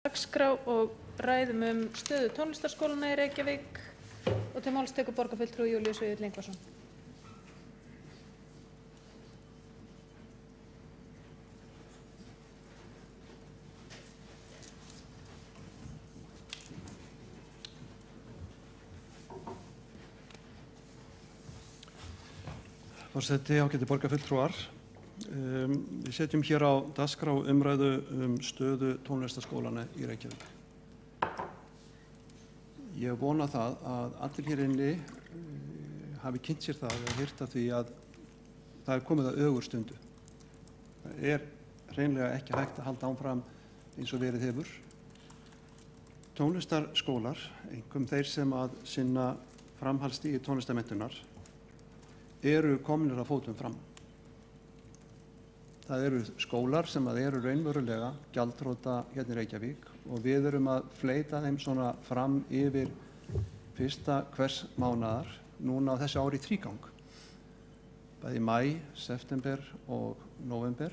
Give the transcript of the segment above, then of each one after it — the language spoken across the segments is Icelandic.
dagskrá og ræðum stöðu tónlistarskólanna í Reykjavík og til máls tekur borgarfulltrúi Júlíus Vífill Ingvarsson. Forseti, ágætu borgarfulltrúar. Við setjum hér á dagskrá umræðu stöðu tónlistarskólanna í Reykjavík. Ég vona það að allir hér inni hafi kynnt sér það eða heyrt af því að það er komið að ögurstundu. Það er hreinlega ekki hægt að halda áfram eins og verið hefur. Tónlistarskólar, einkum þeir sem að sinna framhaldsstigi tónlistarmenntunar, eru komnir að fótum fram. Það eru skólar sem að eru raunverulega gjaldþrota hérna í Reykjavík og við erum að fleyta þeim svona fram yfir fyrsta hvers mánaðar núna á þessu ári í þrígang. Bæði maí, september og nóvember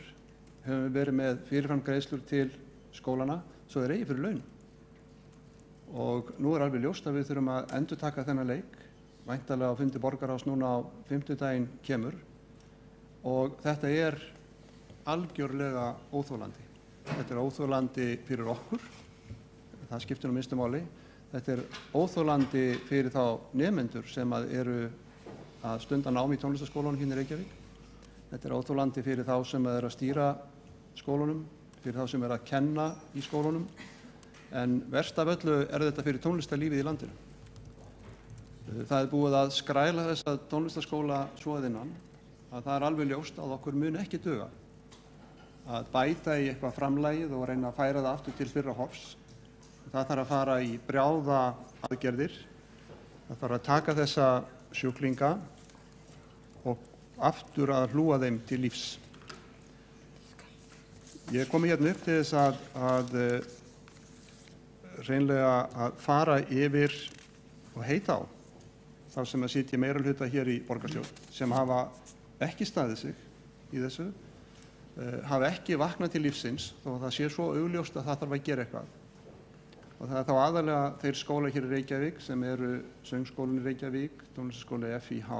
höfum við verið með fyrirframgreiðslur til skólana svo þeir eigi fyrir laun. Og nú er alveg ljóst að við þurfum að endurtaka þennan leik, væntanlega á fundi borgarráðs núna á fimmtudaginn kemur, og þetta er algjörlega óþolandi. Þetta er óþolandi fyrir okkur, það skiptir minnstu máli. Þetta er óþolandi fyrir þá nemendur sem að eru að stunda nám í tónlistarskólanum hérna í Reykjavík. Þetta er óþolandi fyrir þá sem eru að stýra skólanum, fyrir þá sem eru að kenna í skólanum, en verst af öllu er þetta fyrir tónlistarlífið í landinu. Það er búið að skræla þessa tónlistarskóla svo að innan að það er alveg ljóst að okkur mun ekki duga að bæta í eitthvað framlagið og reyna að færa það aftur til fyrra horfs. Það þarf að fara í brjáða aðgerðir. Það þarf að taka þessa sjúklinga og aftur að hlúa þeim til lífs. Ég komi hérna upp til þess að reynlega að fara yfir og heita á þá sem að sitja meirihluta hér í borgarstjórn sem hafa ekki staðið sig í þessu, hafa ekki vaknað til lífsins þó að það sé svo augljóst að það þarf að gera eitthvað. Og það er þá aðalega þeir skólar hér í Reykjavík sem eru Söngskólinn í Reykjavík, Tónlistarskóli FIH,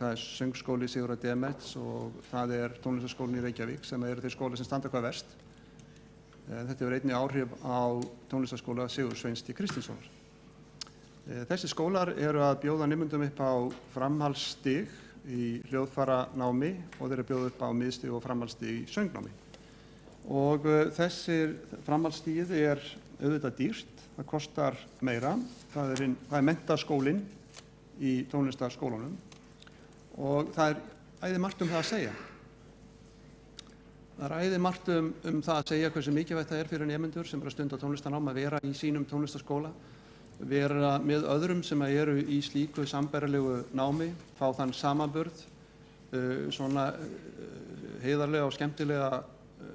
það er Söngskóli Sigurðar Demets og það er Tónlistarskólinn í Reykjavík sem eru þeir skólar sem standa hvað verst. Þetta hefur einnig áhrif á Tónlistarskóla Sigurðs Sveins T. Kristinssonar. Þessi skólar eru að bjóða nemendum upp á framhaldsstig í hljóðfæranámi og þeir eru að bjóða upp á miðstig og framhaldsstig í söngnámi. Og þessir framhaldsstigið er auðvitað dýrt, það kostar meira, það er menntaskólinn í tónlistarskólanum og það er æði margt það að segja. Það er æði margt það að segja hversu mikilvægt það er fyrir nemendur sem eru að stunda tónlistarnám að vera í sínum tónlistarskóla, vera með öðrum sem eru í slíku sambærilegu námi, fá þann samanburð, svona heiðarlega og skemmtilega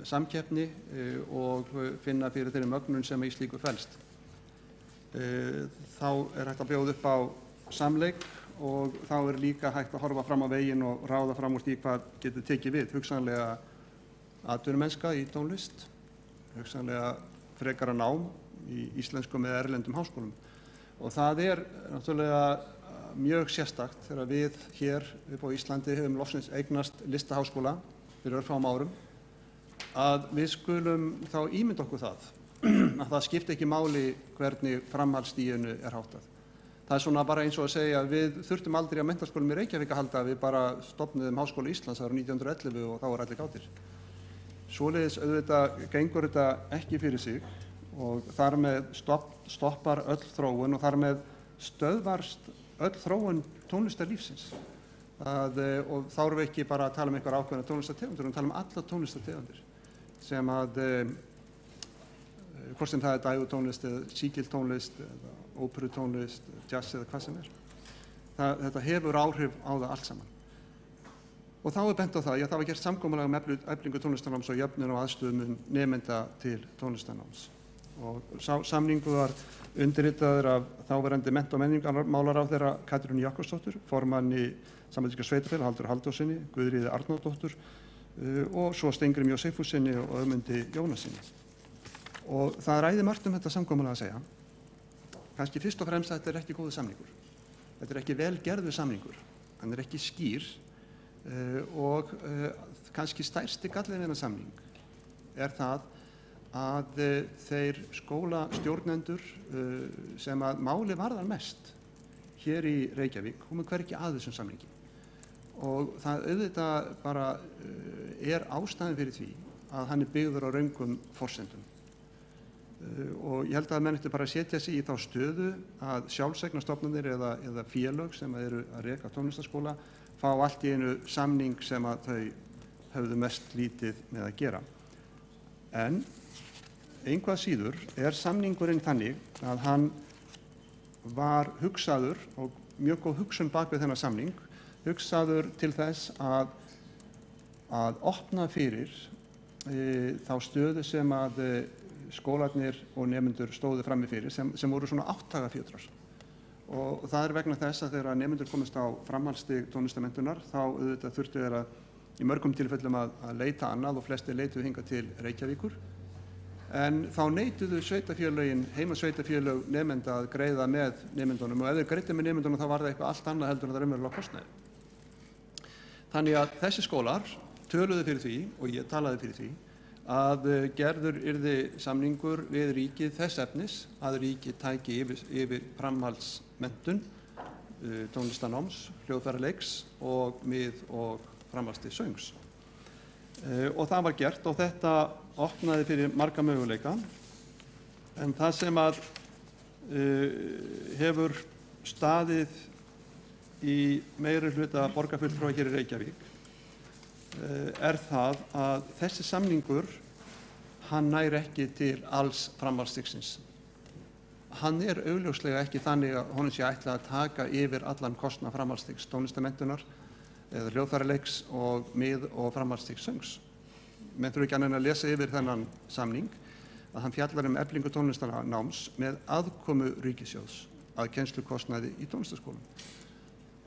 samkeppni og finna fyrir þeirri mögnun sem í slíku felst. Þá er hægt að bjóða upp á samleik og þá er líka hægt að horfa fram á veginn og ráða fram úr því hvað getur tekið við, hugsanlega atvinnumennska í tónlist, hugsanlega frekara nám í íslenskum eða erlendum háskólum. Og það er náttúrulega mjög sérstakt þegar við hér upp á Íslandi höfum loksins eignast listaháskóla fyrir örfáum árum að við skulum þá ímynda okkur það að það skipti ekki máli hvernig framhaldsstiginu er háttað. Það er svona bara eins og að segja að við þurftum aldrei að menntaskólum í Reykjavík að halda, við bara stofnuðum Háskóla Íslands árið 1911 og þá var allir kátir. Svoleiðis auðvitað gengur þetta ekki fyrir sig og þar með stoppar öll þróun og þar með stöðvarst öll þróun tónlistarlífsins. Og þá erum við ekki bara að tala um einhver ákveðna tónlistartegundir, við tala um alla tónlistartegundir sem að, hvort sem það er dægutónlist eða sígiltónlist eða óperutónlist, jazz eða hvað sem er. Þetta hefur áhrif á það allt saman. Og þá er bent á það, það var gert samkomulag um eflingu tónlistarnáms og jöfnun og aðstöðum nemenda til tónlistarnáms. Og samningu var undirritaður af þáverandi mennta- og menningarmálaráðherra Katrínu Jakobsdóttur, formanni Sambandíska sveitarfélaga Halldóri Halldórssyni, Guðríði Arnórsdóttur og svo Steingrími Jósefussyni og Ögmundi Jónassyni. Og það ræði margt þetta samkomulag að segja. Kannski fyrst og fremst að þetta ekki góður samningur. Þetta ekki vel gerður samningur. Hann ekki skýr og kannski stærsti gallinn við þennan samning það að þeir skólastjórnendur sem að máli varðar mest hér í Reykjavík komu hvergi að þessum samningi. Og það auðvitað bara ástæðan fyrir því að hann byggður á röngum forsendum. Og ég held að menn ættu bara að setja sig í þá stöðu að sjálfseignarstofnanir eða félög sem eru að reka tónlistarskóla fá allt í einu samning sem að þau höfðu mest lítið með að gera. En einhvað síður samningurinn þannig að hann var hugsaður og mjög góð hugsun bak við þennan samning, hugsaður til þess að opna fyrir þá stöðu sem að skólarnir og nemendur stóðu frammi fyrir sem voru svona átthagafjötrar. Og það vegna þess að þegar nemendur komist á framhaldstig tónlistarmenntunar þá auðvitað þurftu þeir í mörgum tilfellum að leita annað og flestir leituðu hingað til Reykjavíkur. En þá neituðu sveitarfélögin, heimasveitarfélög nemenda að greiða með nemendunum og ef þeir greiddu með nemendunum þá var það eitthvað allt annað heldur en það raunverulega kostnaði. Þannig að þessi skólar töluðu fyrir því og ég talaði fyrir því að gerður yrði samningur við ríkið þess efnis að ríkið tæki yfir framhaldsmenntun, tónlistarnáms, hljóðfæraleiks og mið- og framhaldstig söngs. Og það var gert og þetta opnaði fyrir marga möguleika. En það sem að hefur staðið í meiri hluta borgarfulltrúa hér í Reykjavík það að þessi samningur hann nær ekki til alls framhaldsstigsins. Hann augljóslega ekki þannig að honum sé ætlað að taka yfir allan kostnað framhaldsstigs tónlistarmenntunar eða hljóðfæraleiks og mið- og framhaldsstigs söngs. Menn þurfa ekki annað en að lesa yfir þennan samning að hann fjallar eflingu tónlistarnáms með aðkomu ríkissjóðs að kennslukostnaði í tónlistarskólum.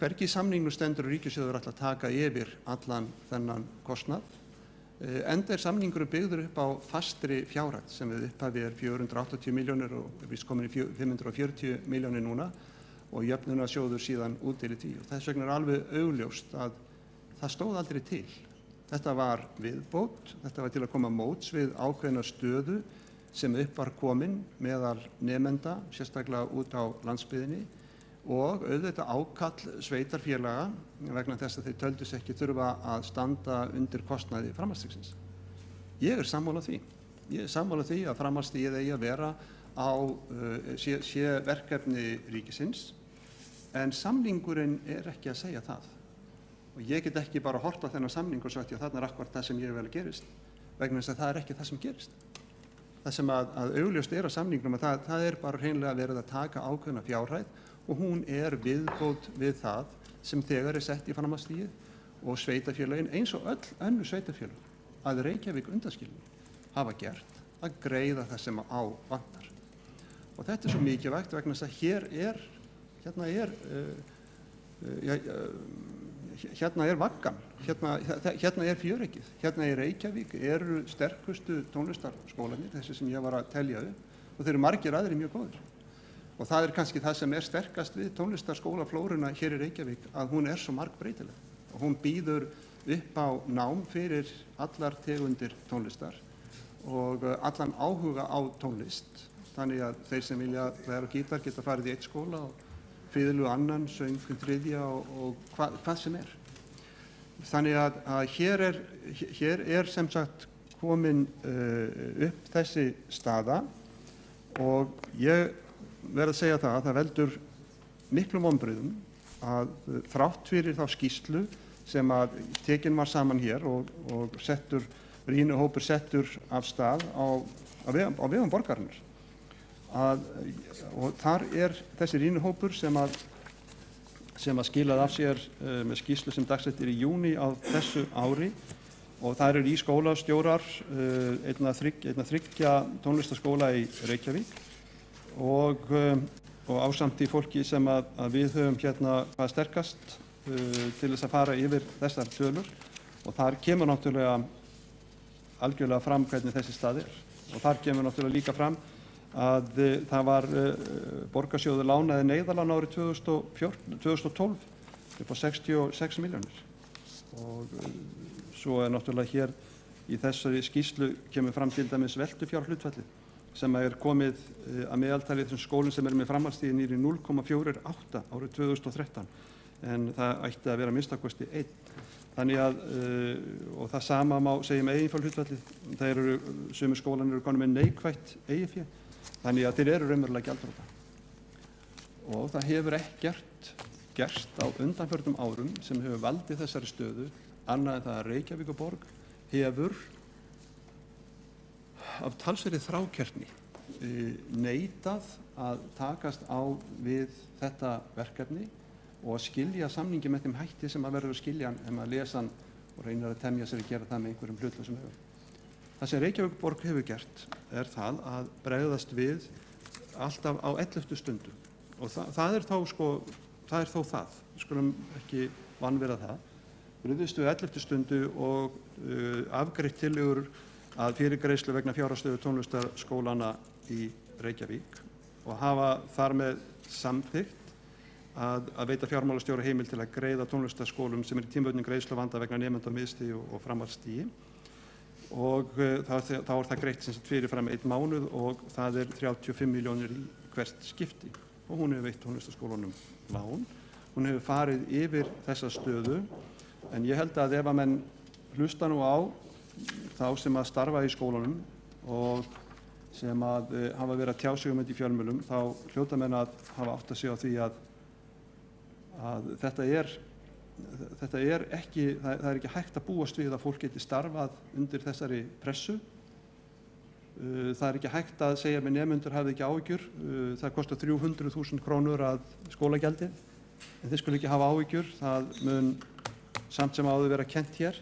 Hvergi í samningnum stendur að ríkissjóður ætla að taka yfir allan þennan kostnað, enda samningur byggður upp á fastri fjárhæð sem við upphafi 480 milljónir og við komin í 540 milljónir núna og jöfnunarsjóður síðan útdeilir því. Og þess vegna alveg augljóst að það stóð aldrei til. Þetta var viðbót, þetta var til að koma móts við ákveðna stöðu sem upp var komin meðal nemenda, sérstaklega út á landsbyggðinni og auðvitað ákall sveitarfélaga vegna þess að þeir töldust ekki þurfa að standa undir kostnaði framhaldsstigsins. Ég sammála því. Ég sammála því að framhaldsstigið eigi að vera sé verkefni ríkisins en samningurinn ekki að segja það. Og ég get ekki bara horft á þennan samning og sagt að þarna akkúrat það sem ég vil að gerist vegna þess að það ekki það sem gerist. Það sem að augljóst að samningnum að það bara hreinlega verið að taka ákveðna fjárhæð og hún viðbót við það sem þegar sett í framhaldsstigið og sveitarfélögin eins og öll önnur sveitarfélög að Reykjavík undanskilin hafa gert að greiða það sem á vantar. Og þetta svo mikilvægt vegna þess að hérna vaggan, hérna fjöreggið, hérna í Reykjavík eru sterkustu tónlistarskólarnir, þessi sem ég var að telja upp og þeir eru margir aðrir mjög góðir. Og það kannski það sem sterkast við tónlistarskólaflóruna hér í Reykjavík að hún svo margbreytileg og hún býður upp á nám fyrir allar tegundir tónlistar og allan áhuga á tónlist. Þannig að þeir sem vilja læra á gítar geta farið í eitt skóla og fiðlu annan, söng þriðja og hvað sem Þannig að hér sem sagt komin upp þessi staða og ég verð að segja það að það veldur miklum vonbrigðum að þrátt fyrir þá skýrslu sem að tekin var saman hér og rýnihópur settur af stað á vegum borgarinnar. Og þar þessi rýnihópur sem að skilaði af sér með skýrslu sem dagsett í júní á þessu ári og þar í skólastjórar einna þriggja tónlistarskóla í Reykjavík og ásamt í fólki sem að við höfum hérna hvað sterkast til þess að fara yfir þessar tölur og þar kemur náttúrulega algjörlega fram hvernig þessi stað og þar kemur náttúrulega líka fram að það var borgarsjóður lánaði neyðarlán árið 2012 upp á 66 milljónir og svo náttúrulega hér í þessari skýrslu kemur fram til dæmis veltufjárhlutfallið sem komið að meðaltali þessum skólum sem með framhaldsstigi niður í 0,48 árið 2013 en það ætti að vera minnstakosti 1. Þannig að, og það sama má segja eiginfjárhlutfallið, það sumir skólanir eru konum með neikvætt eiginfé, þannig að þeir eru raunverulega gjaldþrota. Og það hefur ekkert gerst á undanförnum árum sem hefur valdið þessari stöðu, annað en það að Reykjavíkurborg hefur af talsverðri þrákelkni neitað að takast á við þetta verkefni og að skilja samningi með þeim hætti sem að verður að skilja hann ef maður lesa hann og reynir að temja sér að gera það með einhverjum hlutlausum höfum. Það sem Reykjavíkurborg hefur gert það að bregðast við alltaf á 11. stundu og það er þó það, við skulum ekki vanvirða það. Brugðist við 11. stundu og afgreitt tillögur að fyrirgreiðslu vegna fjárhagsstöðu tónlistarskólanna í Reykjavík og hafa þar með samþykkt að veita fjármálastjóra heimild til að greiða tónlistarskólum sem í tímabundnum greiðsluvanda vegna nemenda á miðstigi og framhaldsstigi og þá það greitt sem sagt fyrirfram 1 mánuð og það 35 milljónir í hvert skipti og hún hefur veitt tónlistarskólunum lán. Hún hefur farið yfir þessa stöðu en ég held að ef að menn hlusta nú á þá sem að starfa í skólanum og sem að hafa verið að tjá sig þetta í fjölmiðlum þá hljóta menn að hafa átt að sig á því að þetta er ekki, það er ekki hægt að búast við að fólk geti starfað undir þessari pressu. Það er ekki hægt að segja með nemendur hafið ekki áhyggjur, það kostar 300.000 krónur að skólagjaldi, en þið skulle ekki hafa áhyggjur, það mun samt sem áður vera kennt hér,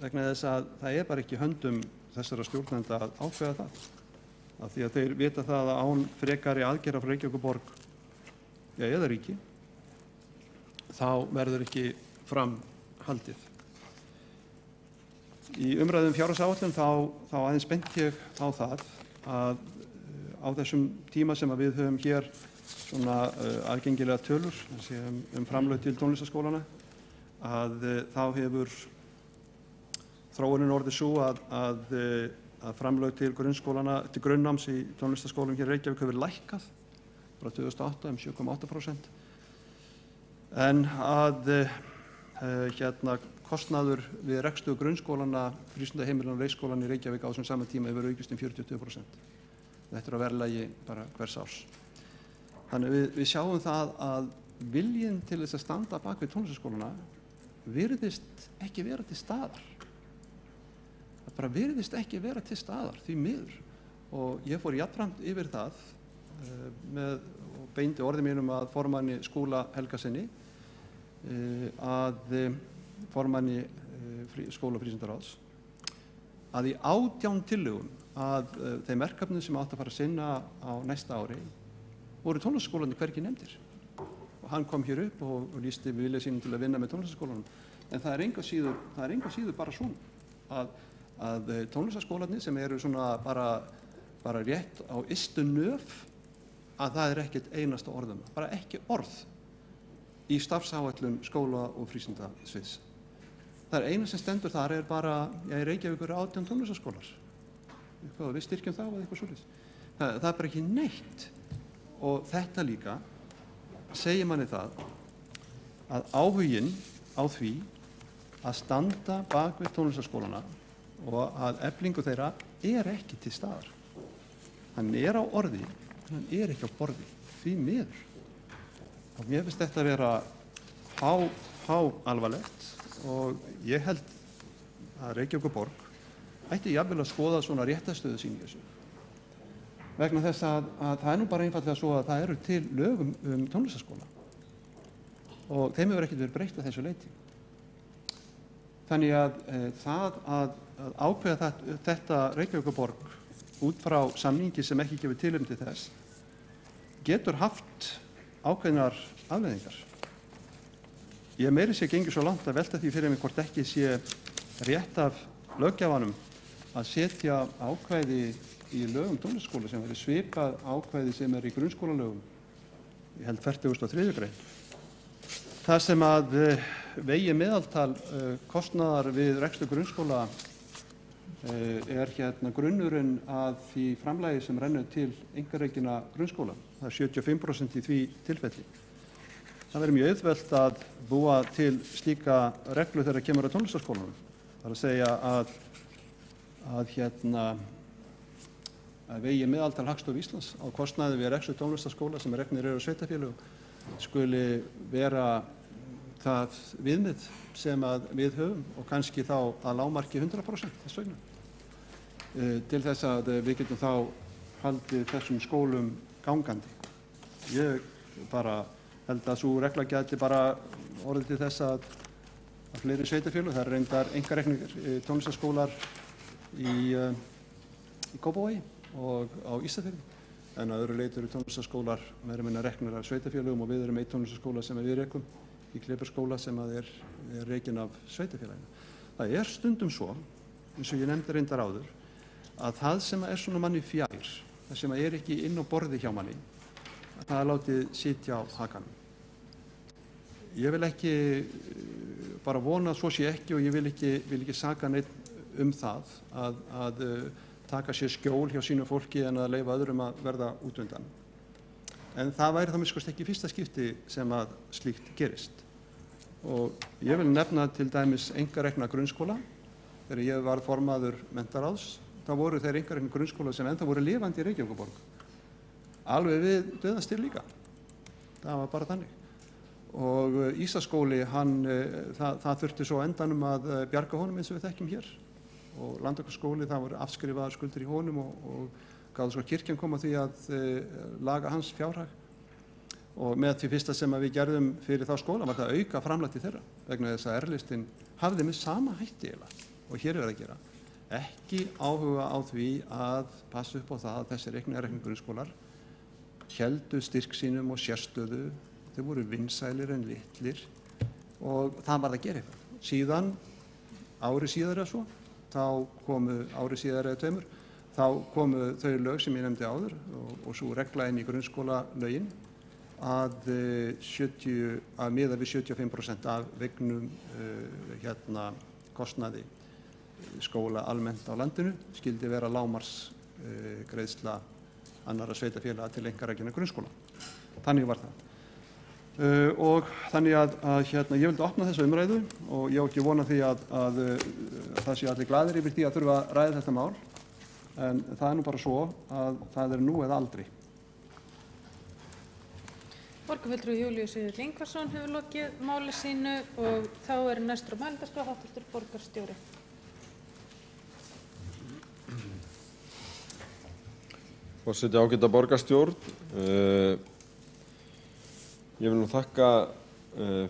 vegna þess að það bara ekki höndum þessara stjórnenda að ákveða það. Af því að þeir vita það að án frekari aðgerða frá Reykjavíkurborg, eða ríki, þá verður ekki fram haldið. Í umræðum fjárhagsáætlun þá aðeins bent ég á það að á þessum tíma sem að við höfum hér svona aðgengilega tölur framlög til tónlistarskólana að þá hefur þróunin orðið svo að framlög til grunnskólana, til grunnnáms í tónlistarskólum hér í Reykjavík hefur lækkað frá 2008 7,8%. En að kostnaður við rekstur grunnskólana, frístundaheimilina og leikskólanna í Reykjavík á þessum sama tíma hefur aukist 42%. Þetta á verðlagi bara hvers árs. Þannig við sjáum það að viljinn til þess að standa bak við tónlistarskólana virðist ekki vera til staðar. Það bara virðist ekki vera til staðar, því miður. Og ég fór jafnframt yfir það og beindi orði mínum að formanni Skúla Helgasyni að formanni skólafrístundaráðs að í 18 tillögum að þeim verkefnum sem átti að fara að sinna á næsta ári voru tónlistarskólarnir hvergi nefndir og hann kom hér upp og lýsti vilja sínum til að vinna með tónlistarskólanum en það engu að síður bara svona að tónlistarskólarnir sem eru svona bara rétt á ystu nöf að það ekkert einasta orðum, bara ekki orð í starfsáætlun skóla og frístundasviðs. Það eina sem stendur þar bara, í Reykjavík eru 18 tónlistarskólar. Við styrkjum þá eða eitthvað svoleiðis. Það bara ekki neitt. Og þetta líka segir manni það að áhuginn á því að standa bak við tónlistarskólana og að eflingu þeirra ekki til staðar. Hann á orði, hann ekki á borði, því miður. Og mér finnst þetta að vera há alvarlegt og ég held að Reykjavíkurborg ætti jafnvel að skoða svona réttarstöðu sín í þessu. Vegna þess að það nú bara einfaldlega svo að það eru til lög tónlistarskóla og þeim hefur ekkert verið breytt að þessu leyti. Þannig að það að ákveða þetta Reykjavíkurborg út frá samningi sem ekki gefur tilefni til þess getur haft ákveðnar afleiðingar. Ég meiri sé gengið svo langt að velta því fyrir mig hvort ekki sé rétt af löggjafanum að setja ákvæði í lögum tónlistarskóla sem væri svipað ákvæði sem í grunnskólalögum, ég held 43. grein. Það sem að vegi meðaltal kostnaðar við rekstur grunnskóla grunnurinn að því framlagi sem rennur til einkarekinna grunnskóla. Það 75% í því tilfelli. Það verður mjög auðvelt að búa til slíka reglu þegar kemur að tónlistarskólanum. Það að segja að vegi meðaltal Hagstofu Íslands á kostnaði við rekstur tónlistarskóla sem reknir eru sveitarfélögum skuli vera það viðmið sem að við höfum og kannski þá að lágmarki 100% þess vegna. Til þess að við getum þá haldið þessum skólum gangandi. Ég bara held að sú regla gæti bara orðið til þess að fleiri sveitarfélög, það reyndar einkareknir tónlistarskólar í Kópavogi og á Ísafirði, en að öðru leyti eru tónlistarskólar meira minna reknir af sveitarfélögum og við erum einn tónlistarskóla sem við rekum í Klébergsskóla sem að er rekinn af sveitarfélaginu. Það stundum svo, eins og ég nefndi reyndar áður, að það sem er svona manni fjær, það sem er ekki inn á borði hjá manni, að það látið sitja á hakanum. Ég vil ekki bara vona að svo sé ekki og ég vil ekki saka neitt það að taka sér skjól hjá sínu fólki en að leyfa öðrum að verða út undan. En það væri þá minnst ekki fyrsta skipti sem að slíkt gerist. Og ég vil nefna til dæmis einkarekna grunnskóla. Þegar ég var formaður menntaráðs, þá voru þeir einkarekna grunnskóla sem ennþá voru lifandi í Reykjavíkurborg. Alveg við dauðastýr líka. Það var bara þannig. Og Ísaskóli, það þurfti svo á endanum að bjarga honum eins og við þekkjum hér. Og Landakotsskóli, það voru afskrifaðar skuldir í honum og gáði svo kirkjan koma því að laga hans fjárhag. Og með því fyrsta sem við gerðum fyrir þá skóla var það auka framlag til þeirra vegna þess að R-listinn hafði með sama hætti og hér er að gera. Ekki áhuga á því að passa upp á það að þessir einkareknu grunnskólar héldu styrk sínum og sérstöðu. Þeir voru vinsælir en litlir og það var að gera eitthvað. Síðan, ári síðar eða svo, ári síðar eða tveimur, þá komu þau lög sem ég nefndi áður og svo regla inn í grunnskólalögin að miða við 75% af vegnum kostnaði skóla almennt á landinu skyldi vera lágmarksgreiðsla annarra sveitarfélaga til einkarekinna grunnskóla. Þannig var það. Og þannig að ég vildi opna þessa umræðu og ég á ekki vona því að það sé allir glaðir yfir því að þurfa að ræða þetta mál, en það er nú bara svo að það er nú eða aldrei. Borgarfulltrúi Júlíus Vífill Ingvarsson hefur lokið máli sínu og þá er næstur á mælendaskrá hv. borgarstjóri. Forseti, ágæta borgarstjórn. Ég vil nú þakka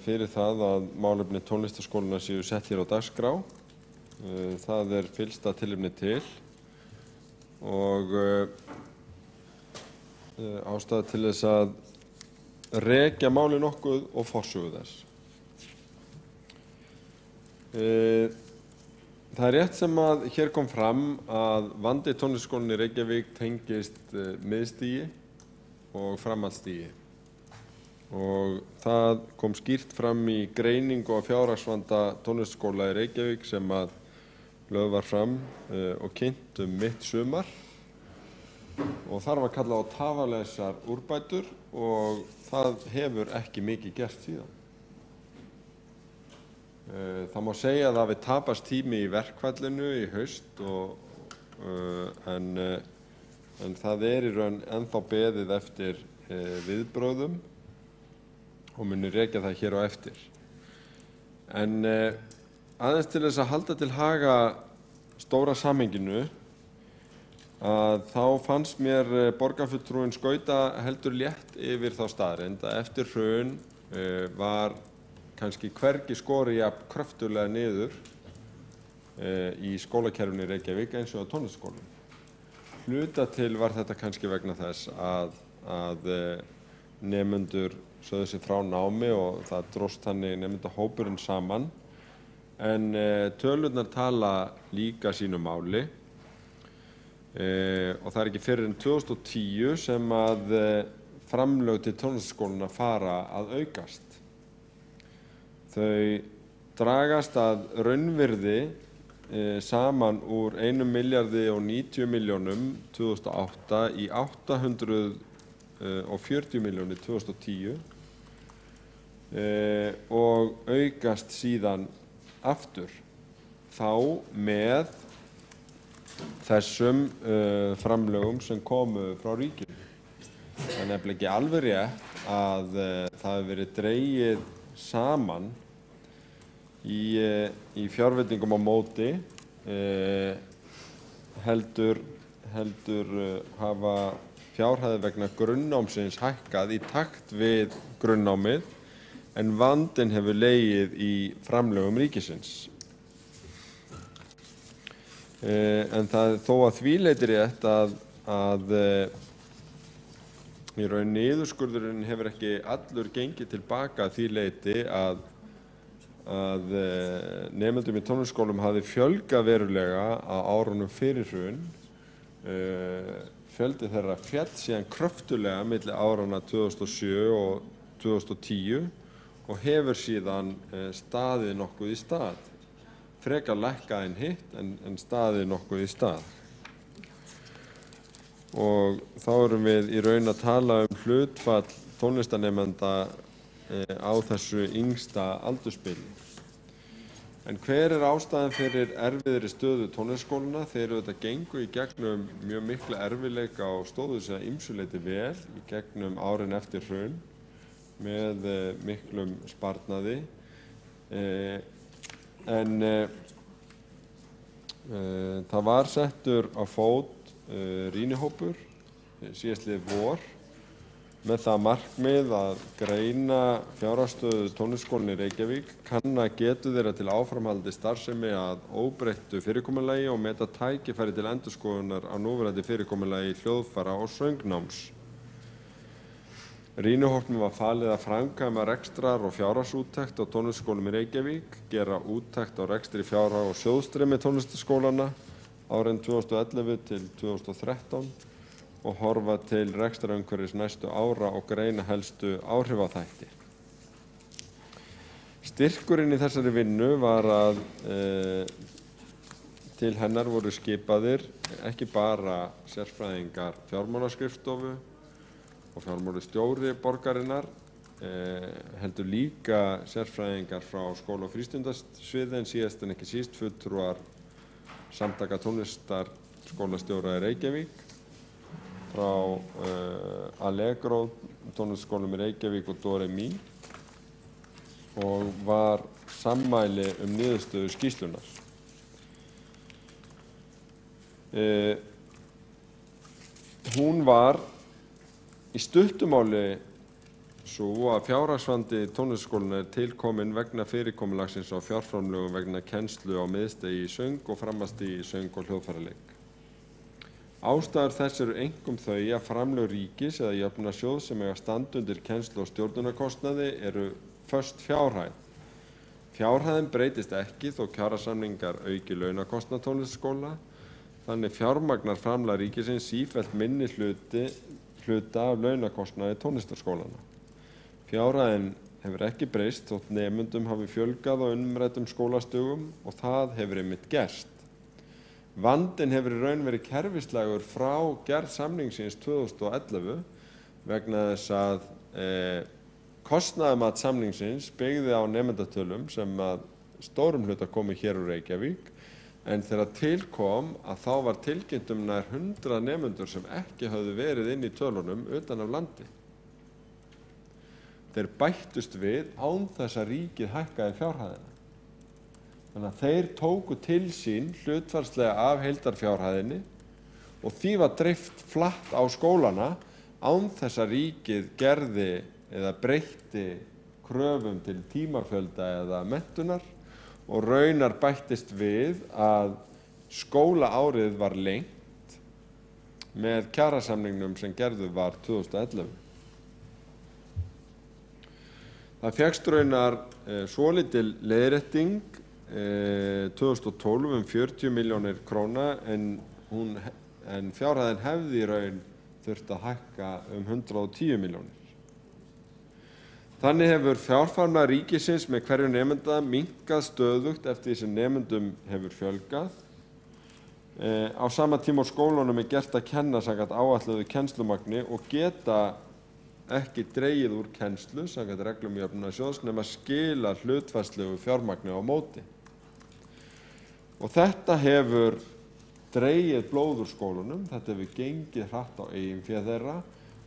fyrir það að málefni tónlistarskólana séu sett hér á dagskrá. Það er fyllsta tilefni til og ástæða til þess að rekja máli nokkuð og forsögu þess. Það er rétt sem að hér kom fram að vandi tónlistarskólanna í Reykjavík tengist miðstigi og framhaldsstigi. Og það kom skýrt fram í greiningu á fjárhagsvanda tónlistarskóla í Reykjavík sem að lögð var fram og kynnt mitt sumar. Og þar var kallað á tafarlausar úrbætur og það hefur ekki mikið gert síðan. Það má segja að það hafi tapast tími í verkfallinu í haust en það er í raun ennþá beðið eftir viðbrögðum og muni rekja það hér á eftir. En aðeins til þess að halda til haga stóra samhenginu að þá fannst mér borgarfulltrúinn skauta heldur létt yfir þá staðreynd að eftir hrun var kannski hvergi skorið jafn kröftuglega niður í skólakerfinu í Reykjavík eins og á tónlistarskólum. Hluta til var þetta kannski vegna þess að nemendur sögðu sig frá námi og það dróst þannig nemendahópurinn saman, en tölurnar tala líka sínu máli. og það ekki fyrir en 2010 sem að framlög til tónlistarskólanna fara að aukast. Þau dragast að raunvirði saman úr 1.090 milljónum 2008 í 840 milljónir 2010 og aukast síðan aftur. Þá með þessum framlögum sem komu frá ríkinu. Það er nefnilega ekki alveg rétt að það hefur verið dregið saman í fjárveitingum á móti, heldur hafa fjárhæðir vegna grunnnámsins hækkað í takt við grunnnámið, en vandinn hefur legið í framlögum ríkisins. En það er þó að því leyti rétt að í raun niðurskurðurinn hefur ekki allur gengið tilbaka að því leyti að nemendum í tónlistarskólum hafi fjölgað verulega á árunum fyrir hrun. Fjöldi þeirra féll síðan kröftulega milli áranna 2007 og 2010 og hefur síðan staðið nokkuð í stað. Frekar lækkað en hitt en staðið nokkuð í stað. Og þá erum við í raun að tala hlutfall tónlistarnemenda á þessu yngsta aldursbili. En hver ástæðan fyrir erfiðri stöðu tónlistarskólanna? Þeir auðvitað gengu í gegnum mjög mikla erfiðleika og stóðu sig að ýmsu leyti vel í gegnum árin eftir hrun með miklum sparnaði. En það var settur á fót rýnihópur síðastliðið vor með það markmið að greina fjárhagsstöðu tónlistarskólanna í Reykjavík, kanna getu þeirra til áframhaldandi starfsemi að óbreyttu fyrirkomulagi og meta tækifæri til endurskoðunar á núverandi fyrirkomulagi hljóðfæra og söngnáms. Rýnihópnum var falið að framkvæma rekstrar- og fjárhagsúttekt á tónlistarskólum í Reykjavík, gera úttekt á rekstri, fjárhag og sjóðstreymi tónlistarskólanna árin 2011 til 2013 og horfa til rekstrarumhverfis næstu ára og greina helstu áhrifaþætti. Styrkurinn í þessari vinnu var að til hennar voru skipaðir ekki bara sérfræðingar fjármálaskrifstofu og fjármálastjóri borgarinnar, heldur líka sérfræðingar frá skóla- og frístundasviði en síðast en ekki síst fulltrúar Samtaka tónlistarskólastjóra í Reykjavík, frá Allegro tónlistarskólum í Reykjavík og Doremi, og var sammæli niðurstöðu skýrslunnar. Hún var í stuttu máli sú að fjárhagsvandi tónlistarskólanna tilkominn vegna fyrirkomulagsins á fjárframlögum vegna kennslu á miðstigi í söng og framhaldsstigi í söng og hljóðfæraleik. Ástæður þess eru einkum þau að framlög ríkis eða jöfnunarsjóðs sem eiga standa undir kennslu og stjórnunarkostnaði eru föst fjárhæð. Fjárhæðin breytist ekki þó kjarasamningar auki launakostnað tónlistarskóla, þannig fjármagnar framlag ríkisins sífellt minni hluta af launakostnaði tónlistarskólanna. Fjárhæðin hefur ekki breyst þótt nemendum hafi fjölgað á umræddum skólastugum og það hefur einmitt gerst. Vandinn hefur í raun verið kerfislægur frá gerð samningsins 2011 vegna þess að kostnaðarmat samningsins byggði á nemendatölum sem að stórum hluta komu hér úr Reykjavík, en þegar tilkom að þá var tilkynnt nær 100 nemendur sem ekki höfðu verið inn í tölunum utan af landi. Þeir bættust við án þess að ríkið hækkaði fjárhæðina. Þannig að þeir tóku til sín hlutfallslega af heildarfjárhæðinni og því var dreift flatt á skólana án þess að ríkið gerði eða breytti kröfum til tímafjölda eða menntunar, og raunar bættist við að skólaárið var lengt með kjarasamningnum sem gerður var 2011. Það fékkst raunar svolítil leiðrétting 2012 40 milljónir króna, en hún en fjárhæðin hefði í raun þurft að hækka 110 milljónir. Þannig hefur fjárframlag ríkisins með hverju nemenda minnkað stöðugt eftir því sem nemendum hefur fjölgað. Á sama tíma á skólunum gert að kenna samkvæmt áætluðu kennslumagni og geta ekki dregið úr kennslu samkvæmt reglum Jöfnunarsjóðs nema skila hlutfærslegu fjármagni á móti. Og þetta hefur dregið blóð úr skólunum, þetta hefur gengið hratt á eigin fé þeirra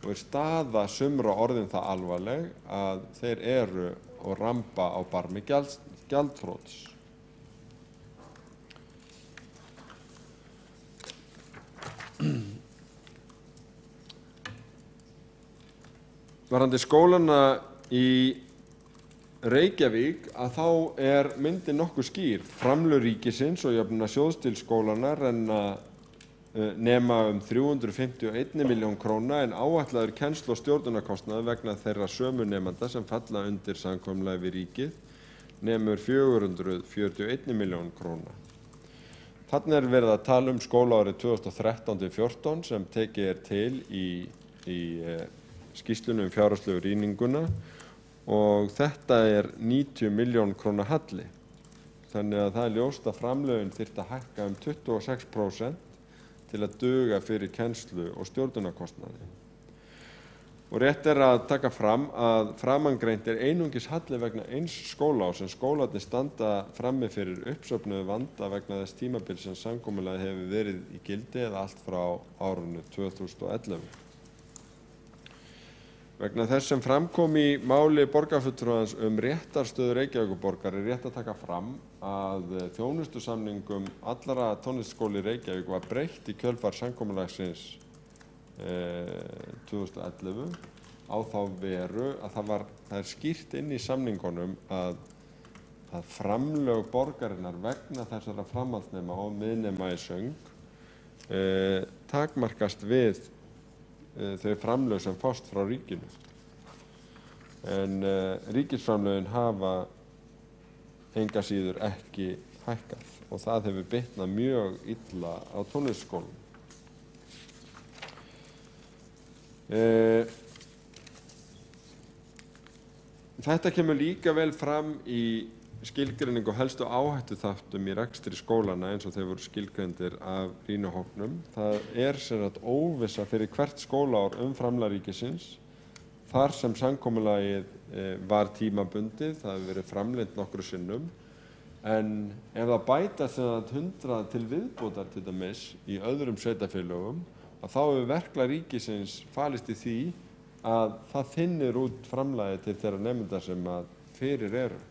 og staða sumra orðin það alvarleg að þeir eru og ramba á barmi gjaldþrots. Varðandi skólana í Reykjavík að þá myndin nokkuð skýr. Framlög ríkisins og Jöfnunarsjóðs til skólana nema 351 milljón króna en áætlaður kennslu- og stjórnunarkostnaður vegna þeirra sömu nemenda sem falla undir samkomulagið við ríkið nemur 441 milljón króna. Þarna verið að tala skólaárið 2013-14 sem tekið til í skýrslunni fjárhagslegu rýninguna og þetta 90 milljón króna halli. Þannig að það ljóst að framlögin þyrfti að hækka 26% til að duga fyrir kennslu- og stjórnunarkostnaði. Og rétt að taka fram að framangreint einungis halli vegna eins skólaárs en skólarnir standa frammi fyrir uppsöfnuðu vanda vegna þess tímabils sem samkomulagið hefur verið í gildi eða allt frá árinu 2011. Vegna þess sem framkom í máli borgarfulltrúans réttarstöðu Reykjavíkurborgar rétt að taka fram að þjónustusamningum allra tónlistarskóla í Reykjavík var breytt í kjölfar samkomulagsins 2011 á þá veru að það skýrt inn í samningunum að framlög borgarinnar vegna þessara framhaldsnema og miðnema í söng takmarkast við þau framlög sem fást frá ríkinu. En ríkisframlögin hafa enga síður ekki hækkað og það hefur bitnað mjög illa á tónlistarskólum. Þetta kemur líka vel fram í skilgreiningu og helstu áhættuþáttum í rekstri skólana eins og þeir voru skilgreindir af rýnihópnum. Það sem sagt óvissa fyrir hvert skólaár framlag ríkisins þar sem samkomulagið var tímabundið, það hefur verið framlengt nokkrum sinnum, en ef það bætast 100 til viðbótar til dæmis í öðrum sveitarfélögum, þá hefur verklag ríkisins falist í því að það þynnir út framlagið til þeirra nemenda sem fyrir eru.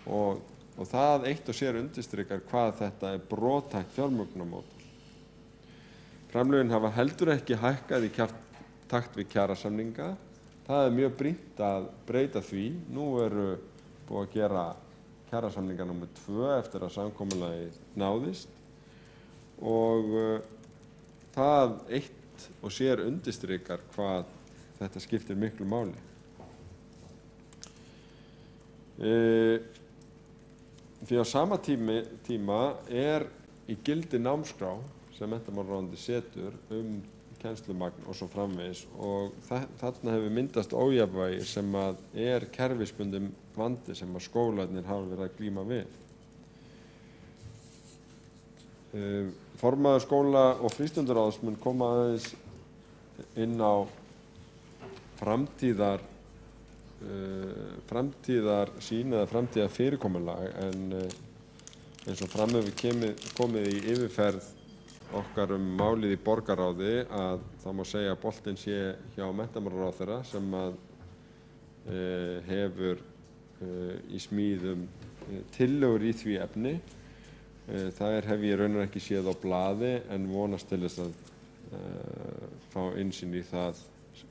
Og það eitt og sér undirstrikar hvað þetta brothætt fjármögnunarmódel. Framlögin hafa heldur ekki hækkað í takt við kjarasamninga. Það mjög brýnt að breyta því. Nú búið að gera kjarasamninga númer 2 eftir að samkomulagið náðist og það eitt og sér undirstrikar hvað þetta skiptir miklu máli. Því á sama tíma í gildi námskrá sem menntamálaráðuneytið setur kennslumagn og svo framvegis og þarna hefur myndast ójafnvægi sem kerfisbundinn vandi sem skólarnir hafa verið að glíma við. Formaður skóla- og frístundaráðs mun koma aðeins inn á framtíðarsýn eða framtíðarfyrirkomulag en eins og fram hefur komið í yfirferð okkar málið í borgarráði að það má segja að boltinn sé hjá menntamálaráðherra sem hefur í smíðum tillögur í því efni. Það hef ég raunar ekki séð á blaði en vonast til þess að fá innsýn í það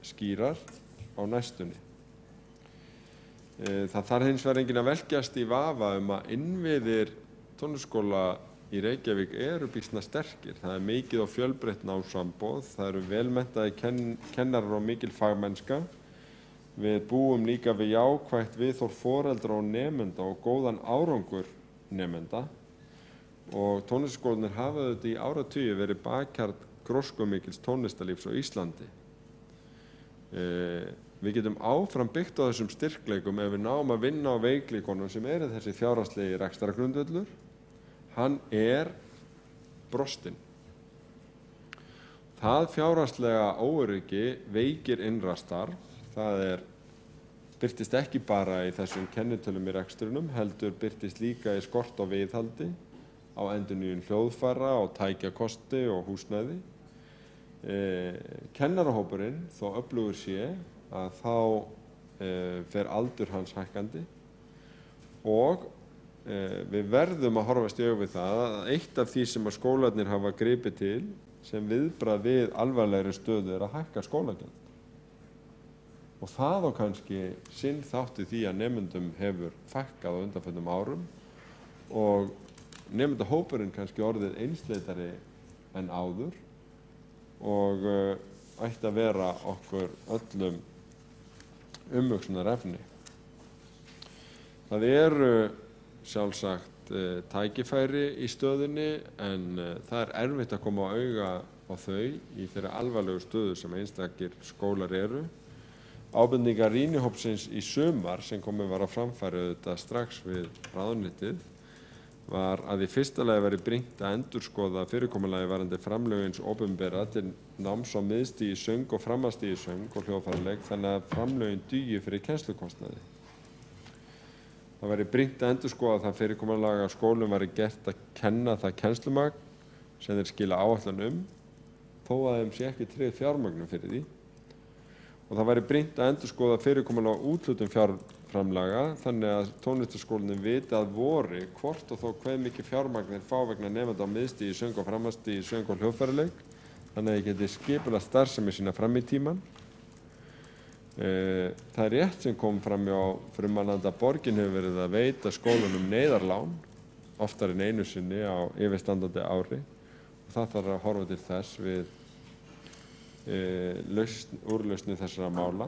skýrar á næstunni. Það þarf hins vegar enginn að velkjast í vafa að innviðir tónlistarskóla í Reykjavík eru býsna sterkir. Það mikið og fjölbreytt námsframboð, það eru velmenntaðir kennarar og mikil fagmennska. Við búum líka við jákvætt viðhorf foreldra og nemenda og góðan árangur nemenda og tónlistarskólarnir hafa auðvitað í áratugi verið bakhjarl gróskumikils tónlistarlífs á Íslandi. Við getum áfram byggt á þessum styrkleikum ef við náum að vinna á veikleikunum sem eru þessi fjárhagslegi rekstrargrundvöllur. Hann brostinn. Það fjárhagslega óöryggi veikir innra starf. Það birtist ekki bara í þessum kennitölum í rekstrinum, heldur birtist líka í skort á viðhaldi, á endurnýjun hljóðfæra, á tækjakosti og húsnæði. Kennarahópurinn, þó öflugur sé, að þá fer aldur hans hækkandi og við verðum að horfast í augu við það að eitt af því sem að skólarnir hafa gripið til sem viðbragð við alvarlegri stöðu að hækka skólagjöld. Og það á kannski sinn þátt í því að nemendum hefur fækkað á undanförnum árum og nemendahópurinn kannski orðið einsleitari en áður og ætti að vera okkur öllum umhugsunarefni. Það eru sjálfsagt tækifæri í stöðunni en það erfitt að koma á auga á þau í þeirri alvarlegu stöðu sem einstakir skólar eru. Ábendingar rýnihópsins í sumar sem komið var á framfæri auðvitað strax við ráðuneytið var að í fyrsta lagi væri brýnt að endurskoða fyrirkomulagi varðandi framlög hins opinbera til náms á miðstigi söng og framhaldsstigi söng og hljóðfæraleik þannig að framlögin dugi fyrir kennslukostnaði. Það væri brýnt að endurskoða það fyrirkomulag að skólum væri gert að kenna það kennslumagn sem þeir skila áætlun þó að þeim sé ekki tryggð fjármögnun fyrir því. Og það væri brýnt að endurskoða fyrirkomulag á úthlutun fjárframlaga þannig að tónlistarskólarnir viti að vori hvort og þó hve mikið fjármagn þeir fá vegna nemenda á miðstigi söng og framhaldsstigi söng og hljóðfæraleik þannig að þeir geti skipulagt starfsemi sína fram í tímann. Það er rétt sem kom fram hjá frumvarnandi að borgin hefur verið að veita skólunum neyðarlán oftar en einu sinni á yfirstandandi ári og það þarf að horfa til þess við úrlausn þessara mála.